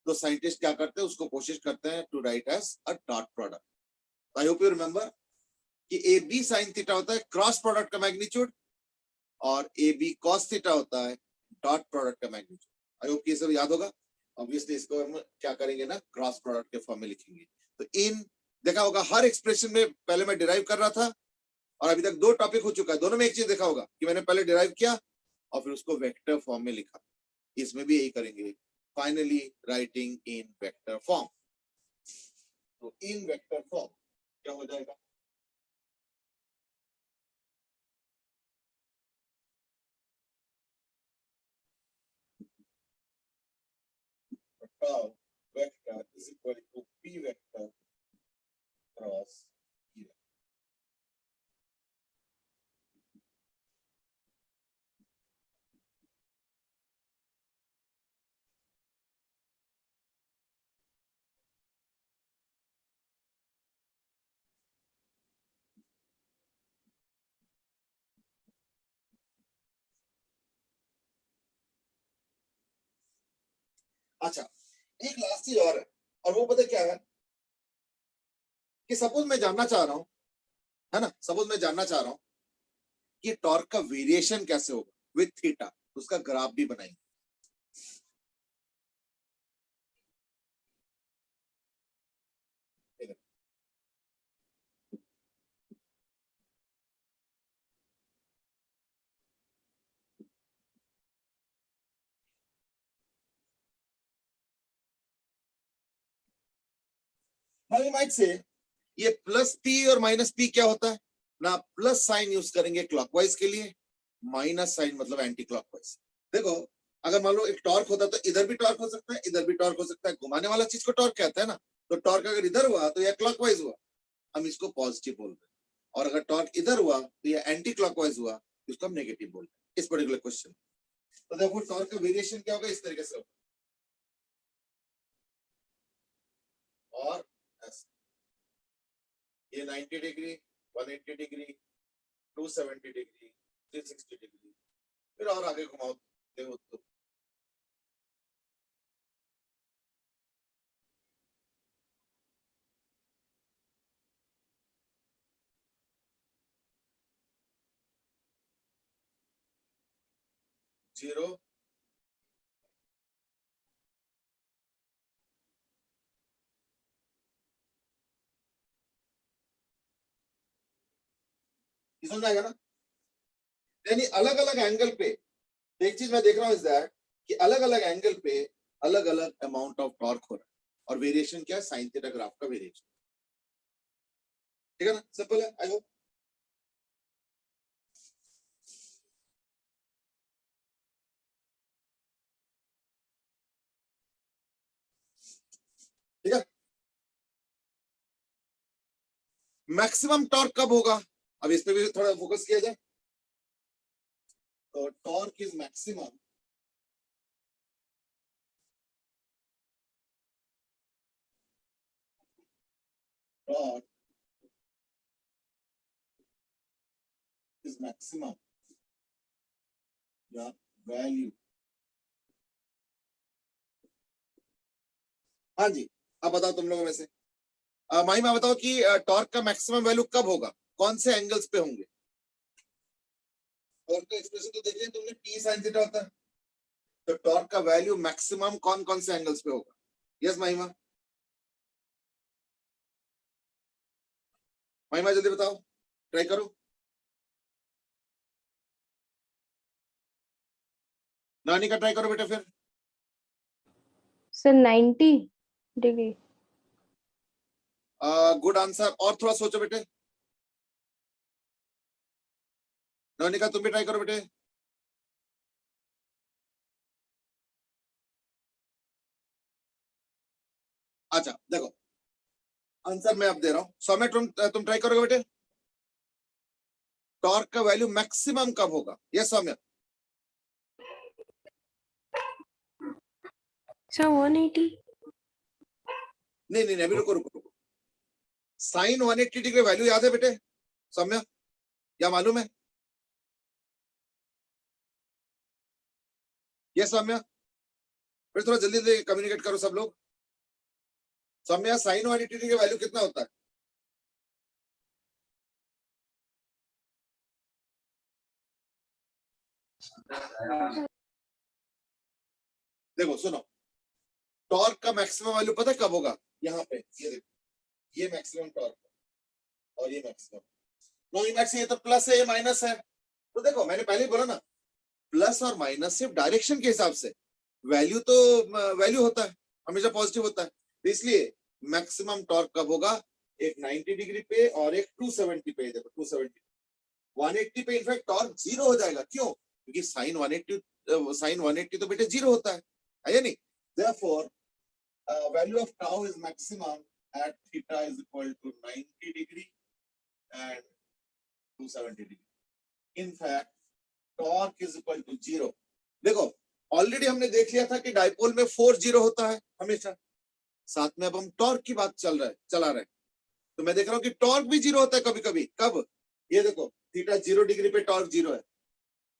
तो साइंटिस्ट क्या करते हैं, उसको कोशिश करते हैं to write as a dot product. I hope you remember कि ए बी साइन थीटा होता है क्रॉस प्रोडक्ट का मैग्नीट्यूड, और ए बी cos थीटा होता है डॉट प्रोडक्ट का मैग्नीट्यूड। आई होप ये सब याद होगा। ऑब्वियसली इसको हम क्या करेंगे ना, क्रॉस प्रोडक्ट के फॉर्म में लिखेंगे। तो इन देखा होगा हर एक्सप्रेशन में पहले मैं डिराइव कर रहा था, और अभी तक 2 टॉपिक हो चुका है, दोनों में एक चीज देखा होगा कि मैंने पहले डिराइव किया और फिर उसको वेक्टर फॉर्म में लिखा। इसमें भी यही करेंगे, finally writing in vector form. तो इन वेक्टर फॉर्म क्या हो जाएगा, tau vector is equal to p vector cross E vector। अच्छा, एक लास्ट चीज और है, और वो पता क्या है कि सपोज मैं जानना चाह रहा हूं है ना। सपोज मैं जानना चाह रहा हूं कि टॉर्क का वेरिएशन कैसे होगा विथ थीटा, उसका ग्राफ भी बनाएंगे। Now you might say, ये प्लस पी और माइनस पी क्या होता है ना, प्लस साइन यूज करेंगे क्लॉकवाइज के लिए, माइनस साइन मतलब एंटी क्लॉकवाइज। देखो अगर मान लो एक टॉर्क होता तो इधर भी टॉर्क हो सकता है, इधर भी टॉर्क हो सकता है, घुमाने वाला चीज को टॉर्क कहता है ना। तो टॉर्क अगर इधर हुआ तो यह क्लॉकवाइज हुआ, हम इसको पॉजिटिव बोल रहे हैं, और अगर टॉर्क इधर हुआ तो यह एंटी क्लॉकवाइज हुआ, इसको हम नेगेटिव बोल रहे हैं इस पर्टिकुलर क्वेश्चन। तो देखो टॉर्क का वेरिएशन क्या होगा, इस तरीके से होगा, और ऐसे ये 90 डिग्री, 180 डिग्री, 270 डिग्री, 360 डिग्री, फिर और आगे घुमाओ देखो तो जीरो, समझ आएगा ना। यानी अलग अलग एंगल पे, एक चीज मैं देख रहा हूं इज दैट कि अलग अलग एंगल पे अलग अलग अमाउंट ऑफ टॉर्क हो रहा है, और वेरिएशन क्या है, साइन थीटा ग्राफ का वेरिएशन। ठीक है ना, सिंपल है, आई होप। ठीक है, मैक्सिमम टॉर्क कब होगा, अब इस पे भी थोड़ा फोकस किया जाए। तो torque is maximum torque is maximum या वैल्यू। हाँ जी, अब बताओ तुम लोगों में से महिमा बताओ कि टॉर्क का मैक्सिमम वैल्यू कब होगा, कौन से एंगल्स पे होंगे। टॉर्क का एक्सप्रेशन तो देख लिया तुमने, P sin थीटा होता है। तो टॉर्क का वैल्यू मैक्सिमम कौन कौन से एंगल्स पे होगा। यस महिमा, महिमा जल्दी बताओ, ट्राई करो। नानी का ट्राई करो बेटा फिर। Sir 90 degree. गुड आंसर, और थोड़ा सोचो बेटे। नानी का तुम भी ट्राई करो बेटे। अच्छा देखो, आंसर मैं अब दे रहा हूं, सौम्य तुम ट्राई करोगे बेटे। टॉर्क का वैल्यू मैक्सिमम कब होगा, यस सौम्य। सर 180। नहीं नहीं नहीं, अभी रुको रुको रुको, साइन 180 डिग्री वैल्यू याद है बेटे सौम्य, या मालूम है। यस सौम्य, फिर थोड़ा जल्दी जल्दी कम्युनिकेट करो सब लोग। सौम्य साइन 180 डिग्री वैल्यू कितना होता है। देखो सुनो, टॉर्क का मैक्सिमम वैल्यू पता है कब होगा, यहाँ पे ये देखो, ये मैक्सिमम टॉर्क और ये मैक्सिमम। नो मैक्स, ये तो प्लस है ये माइनस है। तो देखो मैंने पहले ही बोला ना, प्लस और माइनस सिर्फ डायरेक्शन के हिसाब से, वैल्यू तो वैल्यू होता है, हमेशा पॉजिटिव होता है। तो इसलिए मैक्सिमम टॉर्क कब होगा, एक 90 डिग्री पे और एक 270 पे। देखो 270, 180 पे इनफैक्ट टॉर्क जीरो हो जाएगा, क्यों, क्योंकि साइन 180 तो बेटे जीरो होता है या नहीं। Therefore, value of tau is maximum at theta is equal to 90 degree and 270 degree. In fact, torque is equal to 0. देखो ऑलरेडी हमने देख लिया था कि डाइपोल में 4 0 होता है हमेशा, साथ में अब हम टॉर्क की बात चला रहे हैं। तो मैं देख रहा हूं कि टॉर्क भी 0 होता है कभी कभी। कब, ये देखो थीटा 0 डिग्री पे टॉर्क 0 है,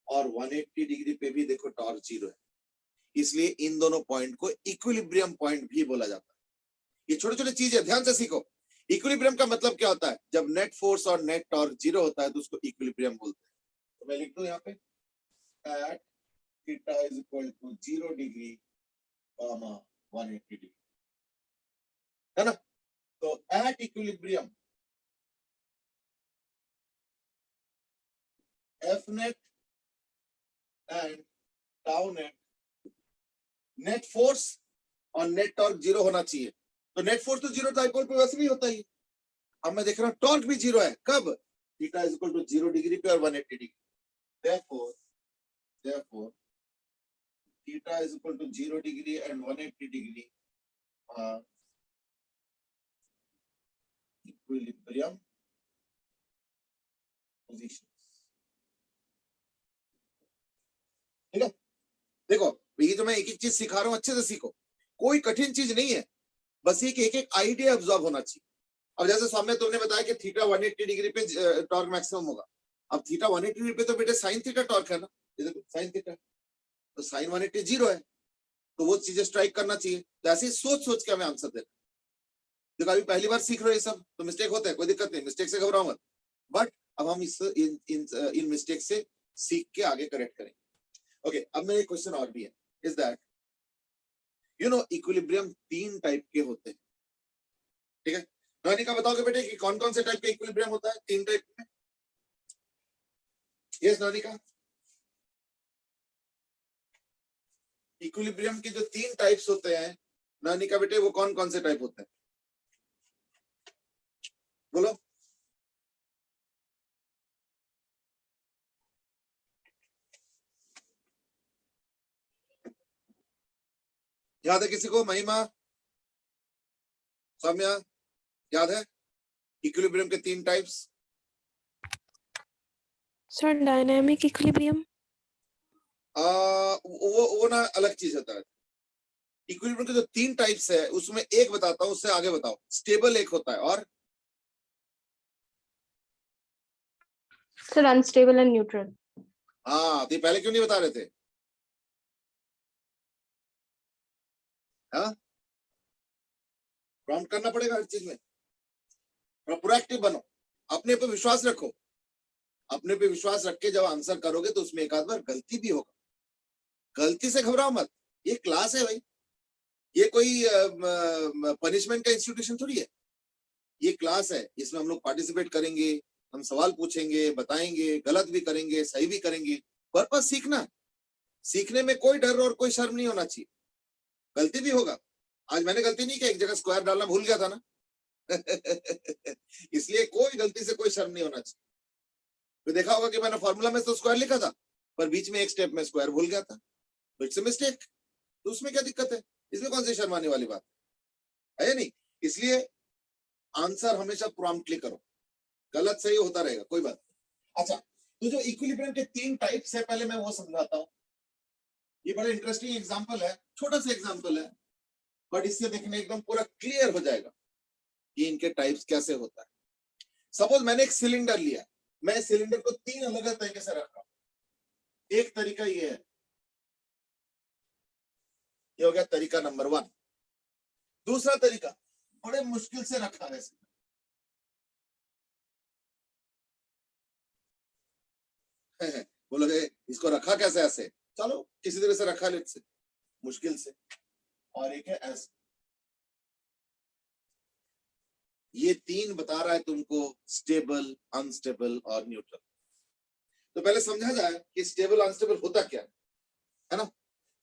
और 180 डिग्री पे भी देखो टॉर्क 0 है। इसलिए इन दोनों पॉइंट को इक्विलिब्रियम पॉइंट भी बोला जाता है। ये छोटे छोटे चीजें ध्यान से सीखो, इक्विलिब्रियम का मतलब क्या होता है? जब नेट फोर्स और नेट टॉर्क जीरो होता है तो उसको इक्विलिब्रियम बोलते हैं। तो मैं लिख दूं यहाँ पे at theta is equal to 0 degree 180 degree, है ना? तो at equilibrium F net and tau net, net force और नेट टॉर्क जीरो होना चाहिए। तो नेट फोर्स तो जीरो डाइपोल पे वैसे भी होता ही। अब मैं देख रहा हूं टॉर्क भी जीरो है, कब? Theta is equal to 0 degree पे और 180 degree. therefore theta is equal to 0 degree and 180 degree are equilibrium positions. ठीक है? देखो ये जो मैं एक एक चीज सिखा रहा हूं अच्छे से सीखो, कोई कठिन चीज नहीं है, बस एक एक आइडिया ऑब्जर्व होना चाहिए। अब जैसे सामने तुमने बताया कि थीटा 180 डिग्री पे टॉर्क मैक्सिमम होगा। अब थीटा 180 डिग्री पे तो बेटे साइन थीटा टॉर्क है ना, ये देखो साइन थीटा, तो साइन 180 जीरो है, तो वो चीजें स्ट्राइक करना चाहिए। तो ऐसे ही सोच सोच के हमें आंसर देना। देखो अभी पहली बार सीख रहे हो ये सब, तो मिस्टेक होता है, कोई दिक्कत नहीं, मिस्टेक से घबराओ मत। बट अब हम इन मिस्टेक से सीख के आगे करेक्ट करेंगे। ओके, अब मेरा एक क्वेश्चन और भी है, is that you know equilibrium 3 type के होते हैं। ठीक है, नौनिका बताओगे बेटे कि कौन कौन से टाइप का इक्विलिब्रियम होता है 3 टाइप में? यस नौनिका, इक्विलिब्रियम के जो 3 टाइप्स होते हैं नौनिका बेटे, वो कौन कौन से टाइप होते हैं? बोलो। याद है किसी को? महिमा, सौम्या, याद है इक्विलिब्रियम के 3 टाइप्स? Sir dynamic equilibrium. वो ना अलग चीज होता है। इक्विलिब्रियम के जो 3 टाइप्स है उसमें एक बताता हूं, उससे आगे बताओ। स्टेबल एक होता है, और सर अनस्टेबल एंड न्यूट्रल। हाँ, तो पहले क्यों नहीं बता रहे थे? हाँ, प्रॉम्प्ट करना पड़ेगा हर चीज में, प्रोएक्टिव बनो, अपने पे विश्वास रखो। अपने पे विश्वास रख के जब आंसर करोगे तो उसमें एक आध बार गलती भी होगा, गलती से घबराओ मत। ये क्लास है भाई, ये कोई पनिशमेंट का इंस्टीट्यूशन थोड़ी है, ये क्लास है। इसमें हम लोग पार्टिसिपेट करेंगे, हम सवाल पूछेंगे, बताएंगे, गलत भी करेंगे, सही भी करेंगे। पर्पस सीखना, सीखने में कोई डर और कोई शर्म नहीं होना चाहिए। गलती भी होगा, आज मैंने गलती नहीं की, एक जगह स्क्वायर डालना भूल गया था ना इसलिए कोई गलती से कोई शर्म नहीं होना चाहिए। तो देखा होगा कि मैंने फॉर्मूला में तो स्क्वायर लिखा था, पर बीच में एक स्टेप में स्क्वायर भूल गया था, तो इट्स अ मिस्टेक। तो उसमें क्या दिक्कत है? इसमें कौन सी शर्माने वाली बात है या नहीं? इसलिए आंसर हमेशा प्रॉम्प्टली करो, गलत सही होता रहेगा, कोई बात नहीं। अच्छा, तो जो इक्विलिब्रियम के 3 टाइप्स है, पहले मैं वो समझाता हूं। ये बड़ा इंटरेस्टिंग एग्जांपल है, छोटा सा एग्जांपल है, बट इससे देखने एकदम पूरा क्लियर हो जाएगा कि इनके टाइप्स कैसे होता है। सपोज मैंने एक सिलेंडर लिया, मैं सिलेंडर को 3 अलग अलग तरीके से रखा। एक तरीका ये है, ये हो गया तरीका नंबर 1। दूसरा तरीका बड़े मुश्किल से रखा है, बोलोगे इसको रखा कैसे ऐसे? चलो किसी तरह से रखा, लेट से मुश्किल से। और एक है ऐसे। ये 3 बता रहा है तुमको, स्टेबल, अनस्टेबल और न्यूट्रल। तो पहले समझा जाए कि स्टेबल अनस्टेबल होता क्या है ना?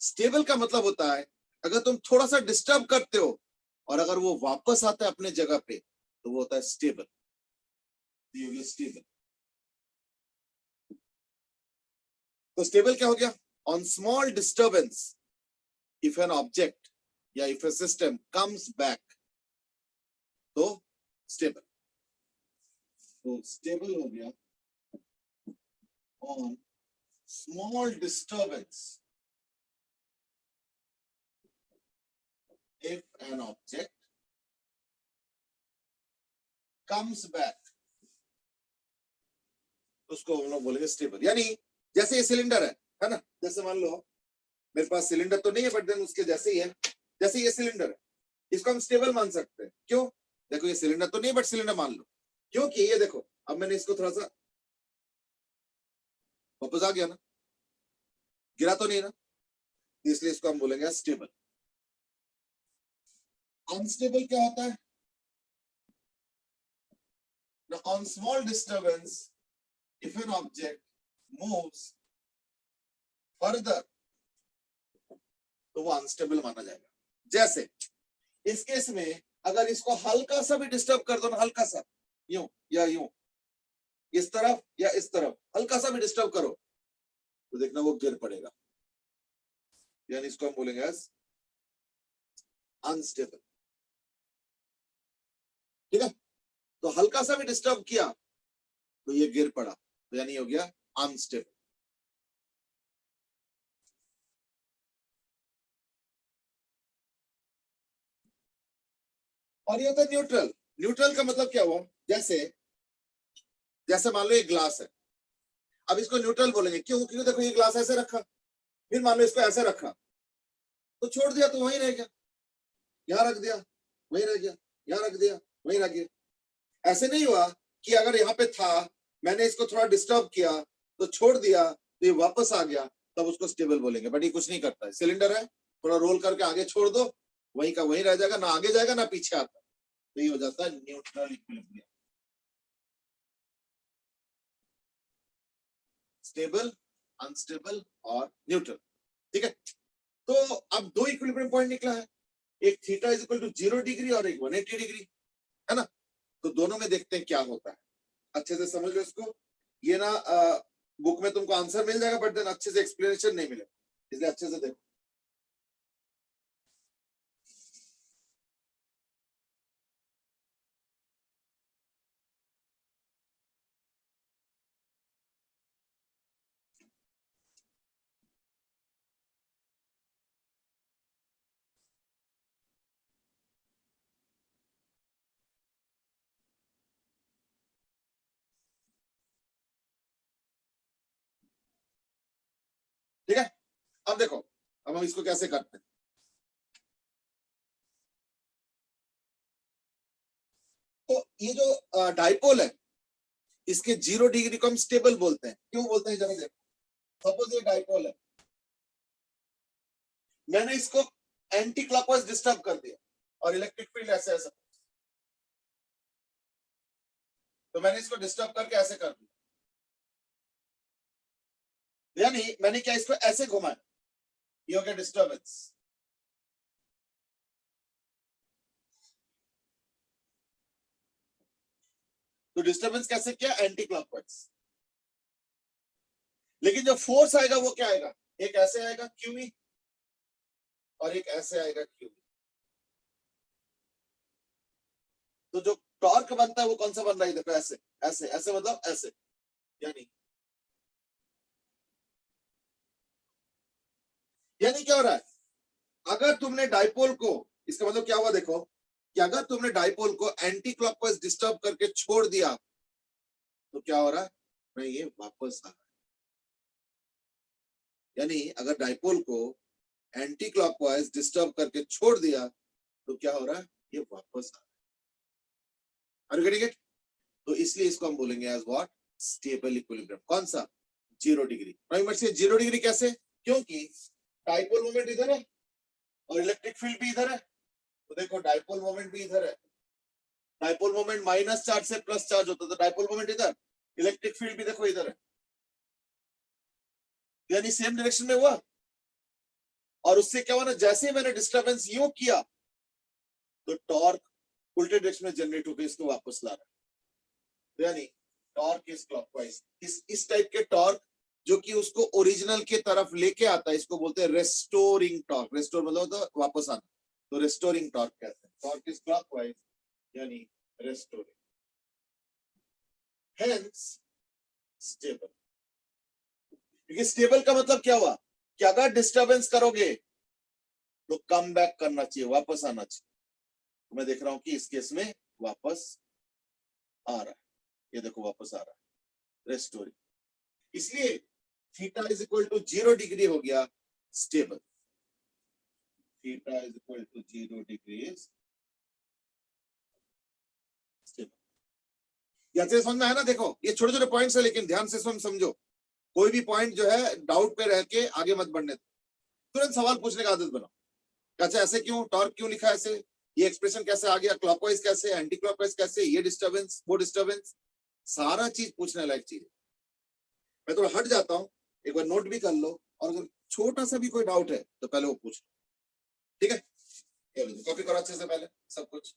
स्टेबल का मतलब होता है अगर तुम थोड़ा सा डिस्टर्ब करते हो और अगर वो वापस आता है अपने जगह पे, तो वो होता है स्टेबल। स्टेबल, तो स्टेबल क्या हो गया? On small disturbance if an object या if a system comes back, तो स्टेबल। तो स्टेबल हो गया on small disturbance if an object comes back, उसको हम लोग बोलेंगे स्टेबल। यानी जैसे ये सिलेंडर है ना, जैसे मान लो मेरे पास सिलेंडर तो नहीं है, बट देन उसके जैसे ही है, जैसे ये सिलेंडर है, इसको हम स्टेबल मान सकते हैं। क्यों? देखो ये सिलेंडर तो नहीं बट सिलेंडर मान लो, क्योंकि ये देखो अब मैंने इसको थोड़ा सा वापस आ गया ना, गिरा तो नहीं ना, इसलिए इसको हम बोलेंगे स्टेबल। अनस्टेबल क्या होता है? Now, on small disturbance, if an object moves further, तो वो अनस्टेबल माना जाएगा। जैसे इस केस में अगर इसको हल्का सा भी डिस्टर्ब कर दो ना, हल्का सा यूं या यूं, इस तरफ या इस तरफ हल्का सा भी डिस्टर्ब करो तो देखना वो गिर पड़ेगा, यानी इसको हम बोलेंगे एज अनस्टेबल। ठीक है, तो हल्का सा भी डिस्टर्ब किया तो ये गिर पड़ा, तो यानी हो गया अनस्टेबल। और ये होता है न्यूट्रल। न्यूट्रल का मतलब क्या हुआ? जैसे जैसे मान लो एक ग्लास है, अब इसको न्यूट्रल बोलेंगे, क्यों? क्योंकि देखो ये ग्लास ऐसे रखा, फिर मान लो इसको ऐसे रखा, तो छोड़ दिया तो वहीं रह गया, यहां रख दिया वहीं रह गया, यहां रख दिया वहीं रह गया। ऐसे नहीं हुआ कि अगर यहाँ पे था, मैंने इसको थोड़ा डिस्टर्ब किया तो छोड़ दिया तो ये वापस आ गया, तब उसको स्टेबल बोलेंगे। बट ये कुछ नहीं करता है, सिलेंडर है, थोड़ा रोल करके आगे छोड़ दो, वहीं का वहीं रह जाएगा, ना आगे जाएगा ना पीछे आता, तो ये हो जाता है न्यूट्रल इक्विलिब्रियम। स्टेबल, अनस्टेबल और न्यूट्रल। ठीक है, तो अब दो इक्विलिब्रियम पॉइंट निकला है, एक theta is equal to 0 degree और एक 180 डिग्री, है ना? तो दोनों में देखते हैं क्या होता है, अच्छे से समझ लो इसको। ये ना बुक में तुमको आंसर मिल जाएगा बट देन अच्छे से एक्सप्लेनेशन नहीं मिलेगा, इसलिए अच्छे से देखो। ठीक है, अब देखो, अब हम इसको कैसे करते हैं। तो ये जो डाइपोल है, इसके 0 डिग्री को हम स्टेबल बोलते हैं। क्यों बोलते हैं जरा देखो। सपोज ये डाइपोल है, मैंने इसको एंटी क्लॉकवाइज डिस्टर्ब कर दिया और इलेक्ट्रिक फील्ड ऐसे ऐसे, तो मैंने इसको डिस्टर्ब करके ऐसे कर दिया, यानी मैंने क्या इसको ऐसे घुमाया, ये हो गया डिस्टर्बेंस। तो डिस्टर्बेंस कैसे किया? Anti clockwise. लेकिन जो फोर्स आएगा वो क्या आएगा? एक ऐसे आएगा क्यूई और एक ऐसे आएगा क्यूई। तो जो टॉर्क बनता है वो कौन सा बन रहा है? देखो ऐसे ऐसे ऐसे, मतलब ऐसे, यानी क्या हो रहा है? अगर तुमने डाइपोल को, इसका मतलब क्या हुआ देखो, कि अगर तुमने डाइपोल को एंटी क्लॉकवाइज डिस्टर्ब करके छोड़ दिया तो क्या हो रहा है? नहीं, ये वापस आ रहा है। यानी अगर डाइपोल को एंटी क्लॉकवाइज डिस्टर्ब करके छोड़ दिया तो क्या हो रहा है? ये वापस आ रहा है। Are you getting it? तो इसलिए इसको हम बोलेंगे एज व्हाट? Stable equilibrium. कौन सा? 0 डिग्री। 0 डिग्री कैसे? क्योंकि डाइपोल मोमेंट इधर है और इलेक्ट्रिक फील्ड भी इधर है, तो देखो डाइपोल मोमेंट भी इधर है। डाइपोल मोमेंट माइनस चार्ज से प्लस चार्ज होता है, तो डाइपोल मोमेंट इधर, इलेक्ट्रिक फील्ड भी देखो इधर है, यानी सेम डायरेक्शन में हुआ। और उससे क्या हुआ ना, जैसे ही मैंने डिस्टर्बेंस यूं किया तो टॉर्क उल्टे डायरेक्शन में जनरेट होकर इसको वापस ला रहा है, यानी टॉर्क इज क्लॉकवाइज। इस टाइप के टॉर्क जो कि उसको ओरिजिनल के तरफ लेके आता है, इसको बोलते हैं रेस्टोरिंग टॉर्क। रेस्टोर मतलब होता है वापस आना, तो रेस्टोरिंग टॉर्क कहते हैं। टॉर्क इज क्लॉकवाइज यानी रेस्टोरिंग, हेंस स्टेबल। क्योंकि स्टेबल का मतलब क्या हुआ कि अगर डिस्टर्बेंस करोगे तो कम बैक करना चाहिए, वापस आना चाहिए। तो मैं देख रहा हूं कि इस केस में वापस आ रहा है, ये देखो वापस आ रहा है, रेस्टोरिंग। इसलिए theta is equal to 0 degree हो गया stable. Theta is equal to 0 degree जैसे समझ में आया ना? देखो ये छोटे छोटे पॉइंट्स है, लेकिन ध्यान से समझो। कोई भी पॉइंट जो है डाउट पे रह के आगे मत बढ़ने दो, तुरंत सवाल पूछने का आदत बनाओ। अच्छा ऐसे क्यों, टॉर्क क्यों लिखा ऐसे, ये एक्सप्रेशन कैसे आ गया, क्लॉकवाइज कैसे, एंटी क्लॉकवाइज कैसे, ये डिस्टर्बेंस वो डिस्टर्बेंस, सारा चीज पूछने लायक चीज है। मैं थोड़ा हट जाता हूँ, एक बार नोट भी कर लो, और अगर छोटा सा भी कोई डाउट है तो पहले वो पूछ लो, ठीक है? कॉपी करो अच्छे से पहले सब कुछ।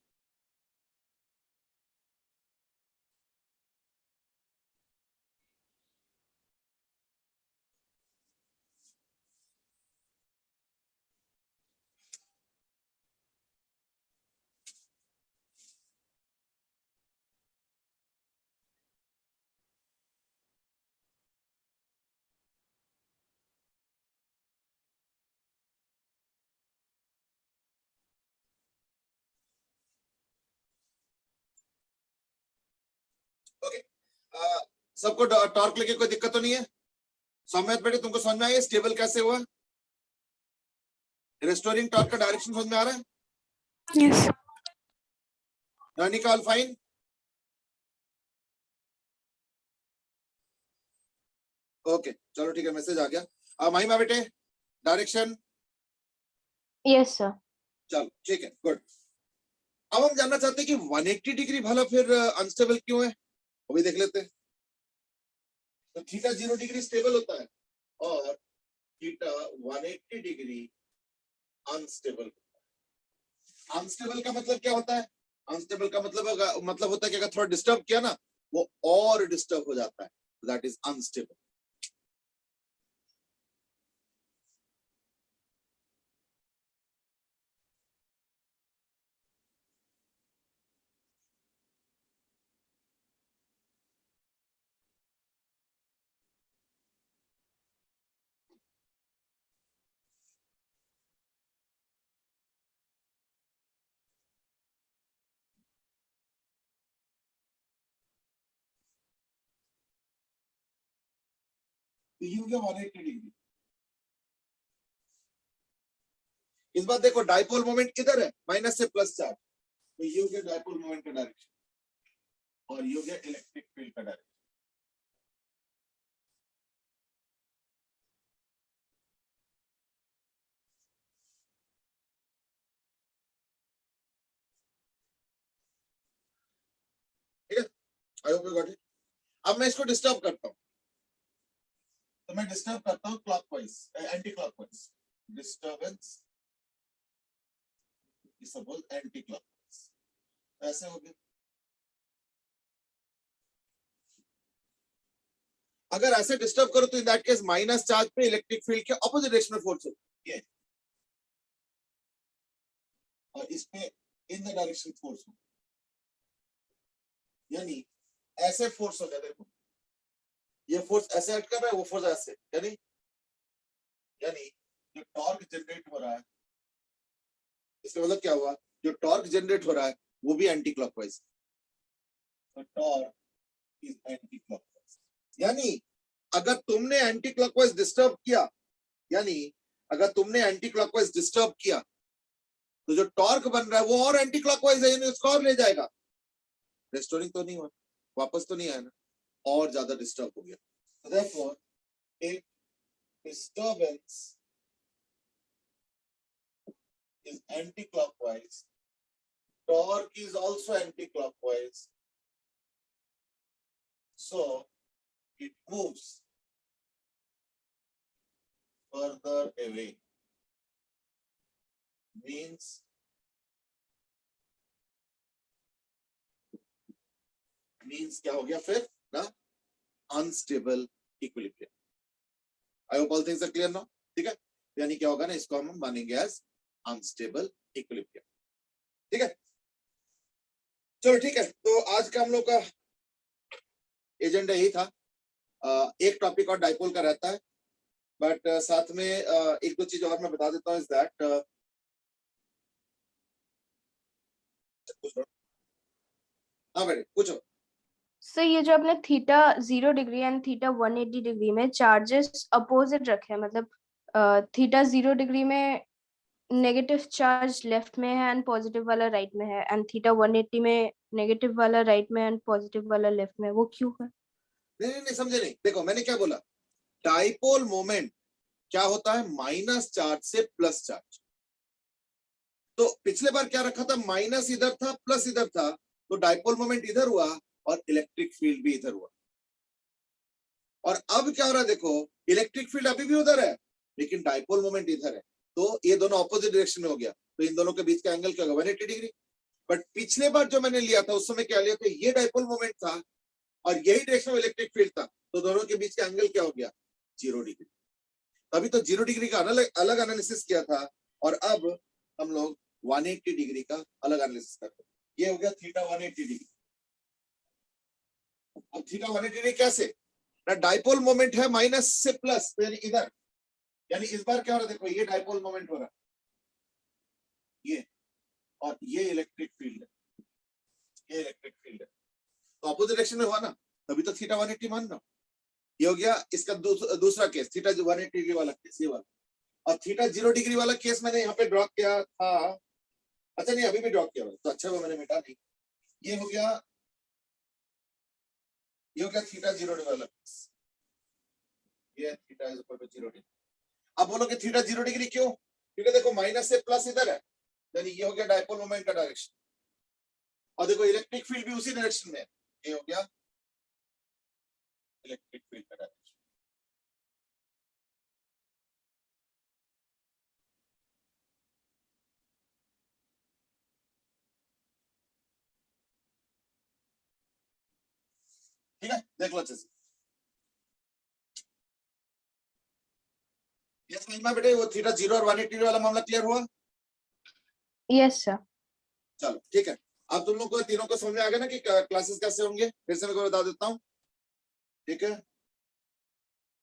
ओके, सबको टॉर्क लेके कोई दिक्कत तो नहीं है? सौम्य बेटे तुमको समझ में आया स्टेबल कैसे हुआ? रेस्टोरिंग टॉर्क का डायरेक्शन समझ में आ रहा है? Yes. Nainika all fine? Okay चलो ठीक है, मैसेज आ गया। महिमा बेटे डायरेक्शन? Yes sir. चलो ठीक है, गुड। अब हम जानना चाहते हैं कि 180 डिग्री भला फिर अनस्टेबल क्यों है, वो भी देख लेते हैं। तो थीटा 0 डिग्री स्टेबल होता है और थीटा 180 डिग्री अनस्टेबल होता है। अनस्टेबल का मतलब क्या होता है? अनस्टेबल का मतलब होता है कि अगर थोड़ा डिस्टर्ब किया ना, वो और डिस्टर्ब हो जाता है, दैट इज अनस्टेबल। तो ये हो गया 180 डिग्री। इस बार देखो डाइपोल मोमेंट किधर है, माइनस से प्लस चार्ज, तो ये हो गया डाइपोल मोमेंट का डायरेक्शन और ये हो गया इलेक्ट्रिक फील्ड का डायरेक्शन। ठीक है, आई होप यू गॉट इट। अब मैं इसको डिस्टर्ब करता हूं, तो मैं डिस्टर्ब करता हूं clockwise, anti clockwise. Disturbance is suppose anti clockwise, ऐसे हो गया। अगर ऐसे डिस्टर्ब करो तो in that case minus charge पे इलेक्ट्रिक फील्ड के ऑपोजिट डायरेक्शन में फोर्स होगी, ये और इस पे इन द डायरेक्शन फोर्स हो, यानी ऐसे फोर्स हो गया। देखो ये फोर्स ऐसे एक्ट कर रहा है, वो फोर्स ऐसे, यानी जो टॉर्क जनरेट हो रहा है, इसका मतलब क्या हुआ, जो टॉर्क जनरेट हो रहा है वो भी एंटी क्लॉकवाइज, तो टॉर्क इज एंटी क्लॉकवाइज। यानी अगर तुमने एंटी क्लॉकवाइज डिस्टर्ब किया, यानी अगर तुमने एंटी क्लॉकवाइज डिस्टर्ब किया, तो जो टॉर्क बन रहा है वो और एंटी क्लॉकवाइज है, यानी उसको और ले जाएगा। रेस्टोरिंग तो नहीं हुआ, वापस तो नहीं आया ना, और ज्यादा डिस्टर्ब हो गया। So therefore, if disturbance is anti-clockwise, torque is also anti-clockwise, so it moves further away, means क्या हो गया फिर ना, unstable equilibrium. I hope all things are clear now, ठीक है? यानी क्या होगा ना, इसको हम मानेंगे एज अनस्टेबल इक्विलिब्रियम, ठीक है? चलो ठीक है, तो आज का हम लोग का एजेंडा यही था। एक टॉपिक और डाइपोल का रहता है, बट साथ में एक दो चीज और मैं बता देता हूँ, इज दैट हाँ बेटे पूछो। सर ये जो आपने theta 0 degree and theta 180 degree में चार्जेस अपोजिट रखे हैं, मतलब थीटा 0 डिग्री में नेगेटिव चार्ज लेफ्ट में है एंड पॉजिटिव वाला राइट में है, एंड थीटा 180 में नेगेटिव वाला राइट में एंड पॉजिटिव वाला लेफ्ट में, वो क्यों है? नहीं समझे नहीं, देखो मैंने क्या बोला, डाइपोल मोमेंट क्या होता है, माइनस चार्ज से प्लस चार्ज। तो पिछले बार क्या रखा था, माइनस इधर था प्लस इधर था, तो डाइपोल मोमेंट इधर हुआ और इलेक्ट्रिक फील्ड भी इधर हुआ। और अब क्या हो रहा है, देखो इलेक्ट्रिक फील्ड अभी भी उधर है लेकिन डाइपोल मोमेंट इधर है, तो ये दोनों ऑपोजिट डायरेक्शन में हो गया, तो इन दोनों के बीच का एंगल क्या होगा, 180 डिग्री। बट पिछले बार जो मैंने लिया था उस समय क्या लिया था, ये डाइपोल मोमेंट था और यही डायरेक्शन में इलेक्ट्रिक फील्ड था, तो दोनों के बीच का एंगल क्या हो गया, 0 डिग्री। अभी तो 0 डिग्री का अलग एनालिसिस किया था और अब हम लोग 180 डिग्री का अलग एनालिसिस करते हैं। ये हो गया थीटा 180 डिग्री। अब थीटा 180 डिग्री कैसे, ना डाइपोल मोमेंट है माइनस से प्लस, तो यानी इधर, यानी इस बार क्या हो रहा है, देखो ये डाइपोल मोमेंट हो रहा है, ये और ये इलेक्ट्रिक फील्ड है, ये इलेक्ट्रिक फील्ड है, तो अपोजिट डायरेक्शन में हुआ ना, तभी तो थीटा 180 मान रहा हूं। ये हो गया इसका दूसरा केस, थीटा 180 डिग्री वाला केस, ये वाला। और थीटा 0 डिग्री वाला केस मैंने यहाँ पे ड्रॉ किया था, अच्छा नहीं अभी भी ड्रॉ किया हुआ, तो अच्छा वो मैंने मिटा नहीं। ये हो गया थीटा 0 डिग्री वाला केस, ये theta is equal to 0 degree. अब बोलोगे थीटा 0 डिग्री क्यों, क्योंकि देखो माइनस से प्लस इधर है, यानी ये हो गया डाइपोल मोमेंट का डायरेक्शन, और देखो इलेक्ट्रिक फील्ड भी उसी डायरेक्शन में है, ये हो गया इलेक्ट्रिक फील्ड का डायरेक्शन। ठीक है, देख लो अच्छे से। ये समझ में बेटे, वो थीटा 0 और 180 वाला मामला क्लियर हुआ? Yes sir. चलो ठीक है, अब तुम लोग को तीनों को समझ में आ गया ना कि क्लासेस कैसे होंगे, फिर से मैं बता देता हूँ, ठीक है।